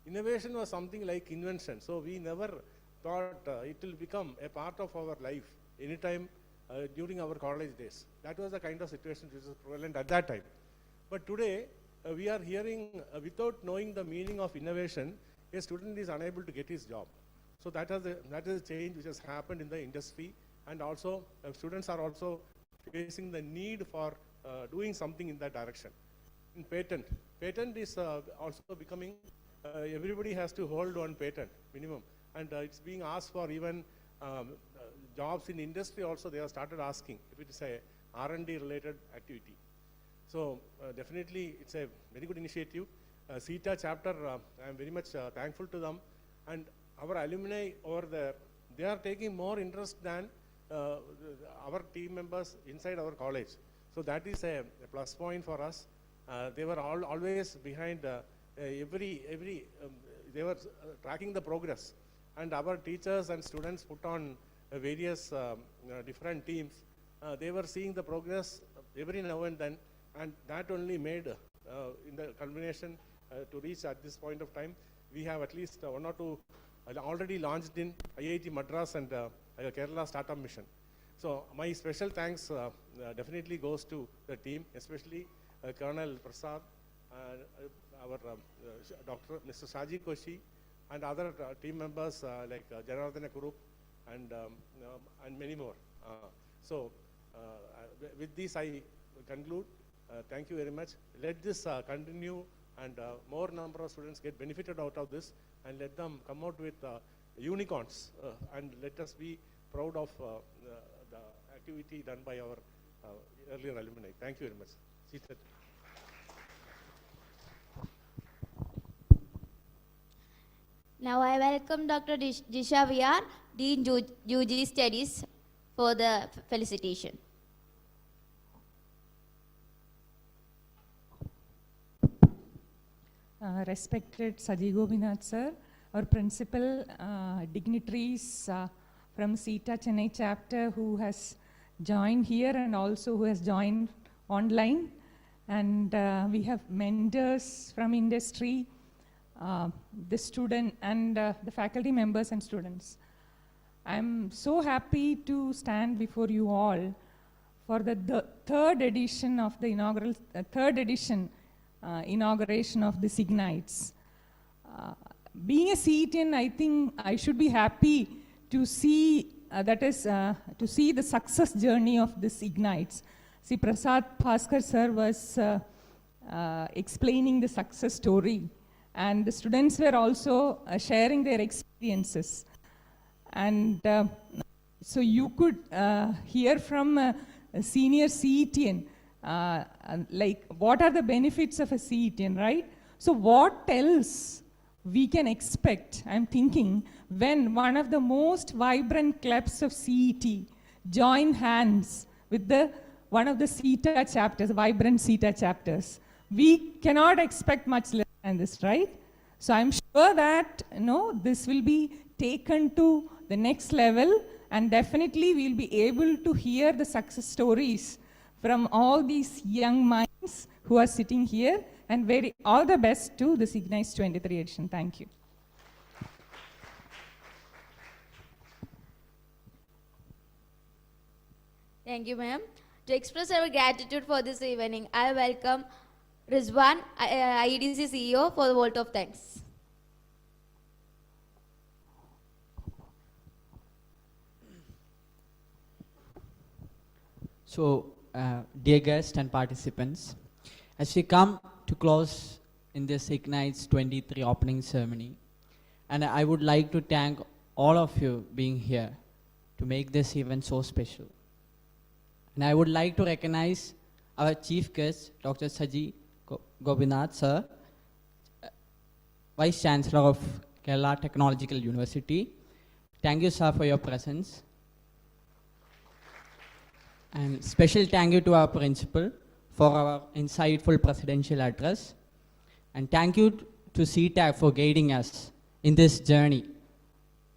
Innovation was something like invention, so we never thought it will become a part of our life anytime during our college days. That was the kind of situation which was prevalent at that time. But today, we are hearing, without knowing the meaning of innovation, a student is unable to get his job. So that is a change which has happened in the industry, and also students are also facing the need for doing something in that direction. In patent is also becoming, everybody has to hold one patent minimum, and it's being asked for even jobs in industry also. They have started asking if it is a R&D related activity. So definitely it's a very good initiative. CETAA chapter, I am very much thankful to them, and our alumni over there, they are taking more interest than our team members inside our college. So that is a plus point for us, They were always behind they were tracking the progress. And our teachers and students put on various different teams. They were seeing the progress every now and then, and that only made, in the culmination, to reach at this point of time, we have at least one or two already launched in IIT Madras and Kerala Startup Mission. So my special thanks definitely goes to the team, especially Colonel Prasad, our Dr. Mr. Shaji Koshi, and other team members like Janardana Kurup and many more. With this I conclude. Thank you very much. Let this continue, and more number of students get benefited out of this, and let them come out with unicorns, and let us be proud of the activity done by our earlier alumni. Thank you very much. Seated. Now I welcome Dr. Disha VR, Dean UG Studies, for the felicitation. Respected Saji Gopinath sir, our principal, dignitaries from CETA Chennai Chapter who has joined here and also who has joined online, and we have mentors from industry, the student and the faculty members and students. I'm so happy to stand before you all for the third edition of the inauguration of this IgnitES. Being a CETian, I think I should be happy to see to see the success journey of this IgnitES. See, Prasad Bhaskar sir was explaining the success story, and the students were also sharing their experiences. And so you could hear from a senior CETian, like what are the benefits of a CETian, right? So what else we can expect, I'm thinking, when one of the most vibrant clubs of CET join hands with one of the CETAA chapters, vibrant CETAA chapters. We cannot expect much less than this, right? So I'm sure that this will be taken to the next level, and definitely we'll be able to hear the success stories from all these young minds who are sitting here, and all the best to this IgnitES'23 edition. Thank you. Thank you, ma'am. To express our gratitude for this evening, I welcome Rizwan, IEDC CEO, for the vote of thanks. So, dear guests and participants, as we come to close in this IgnitES'23 opening ceremony, and I would like to thank all of you being here to make this event so special. And I would like to recognize our chief guest, Dr. Saji Gopinath sir, Vice Chancellor of Kerala Technological University. Thank you, sir, for your presence. And special thank you to our principal for our insightful presidential address. And thank you to CETAAC for guiding us in this journey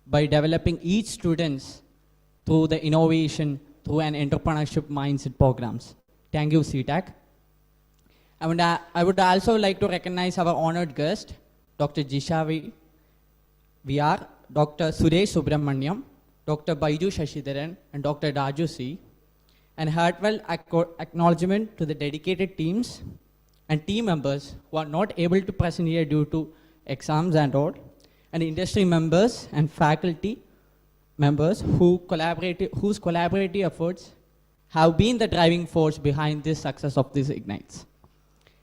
by developing each student through the innovation, through an entrepreneurship mindset programs. Thank you, CETAAC. I would also like to recognize our honored guest, Dr. Jisha VR, Dr. Suresh Subramaniam, Dr. Baiju Shashidharan, and Dr. Raju C. And heartfelt acknowledgement to the dedicated teams and team members who are not able to present here due to exams and all, and industry members and faculty members whose collaborative efforts have been the driving force behind this success of this IgnitES'.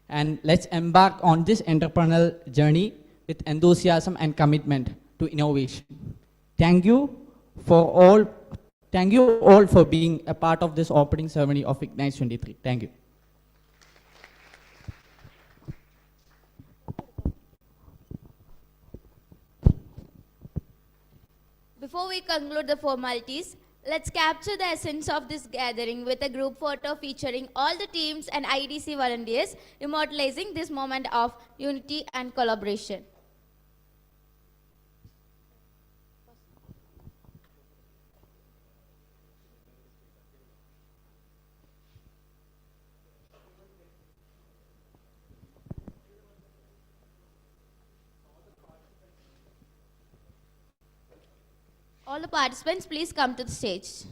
And let's embark on this entrepreneurial journey with enthusiasm and commitment to innovation. Thank you all for being a part of this opening ceremony of IgnitES'23. Thank you. Before we conclude the formalities, Let's capture the essence of this gathering with a group photo featuring all the teams and IEDC volunteers, immortalizing this moment of unity and collaboration. All the participants, please come to the stage.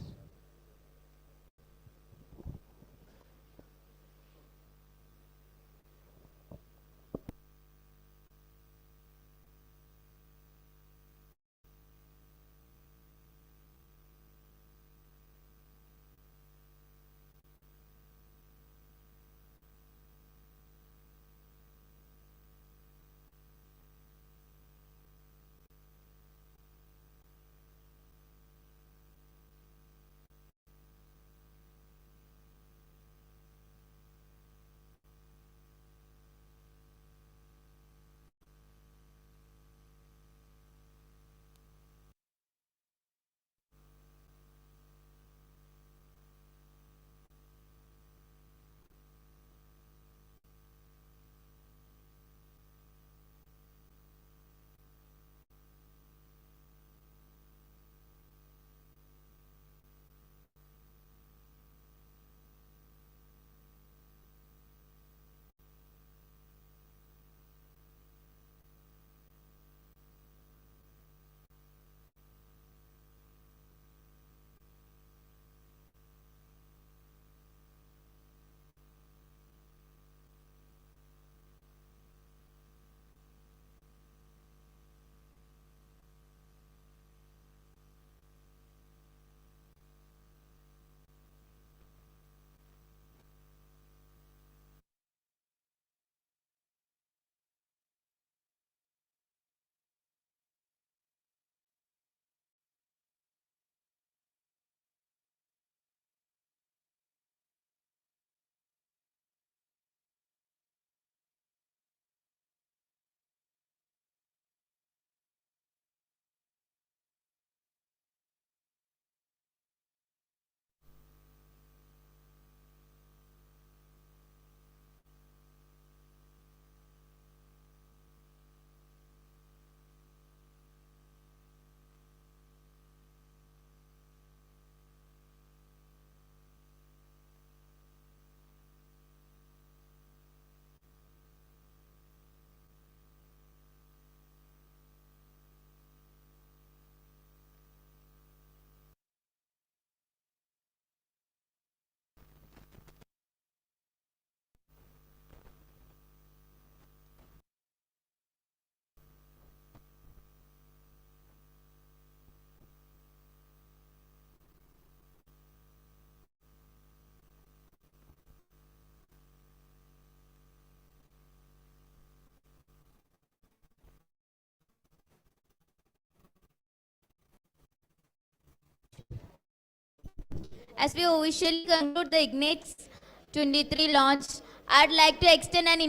As we officially conclude the IgnitES'23 launch, I'd like to extend an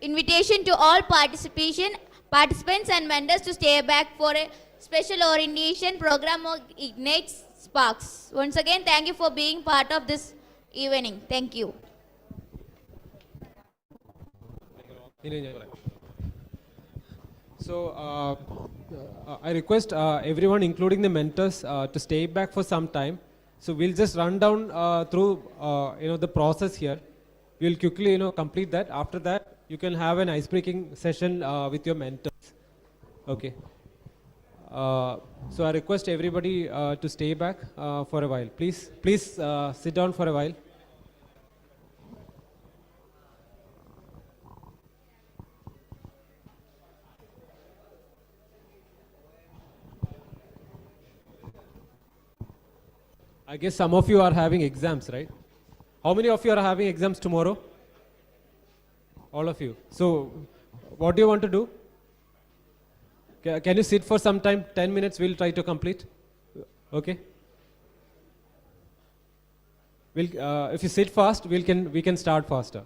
invitation to all participants and vendors to stay back for a special orientation program of IgnitES' Sparks. Once again, thank you for being part of this evening. Thank you. So I request everyone, including the mentors, to stay back for some time. So we'll just run down through the process here. We'll quickly complete that. After that, you can have an ice-breaking session with your mentors. Okay. So I request everybody to stay back for a while. Please sit down for a while. I guess some of you are having exams, right? How many of you are having exams tomorrow? All of you. So what do you want to do? Can you sit for some time? 10 minutes, we'll try to complete. Okay? If you sit fast, we can start faster.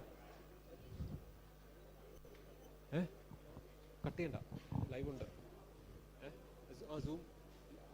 Live Zoom.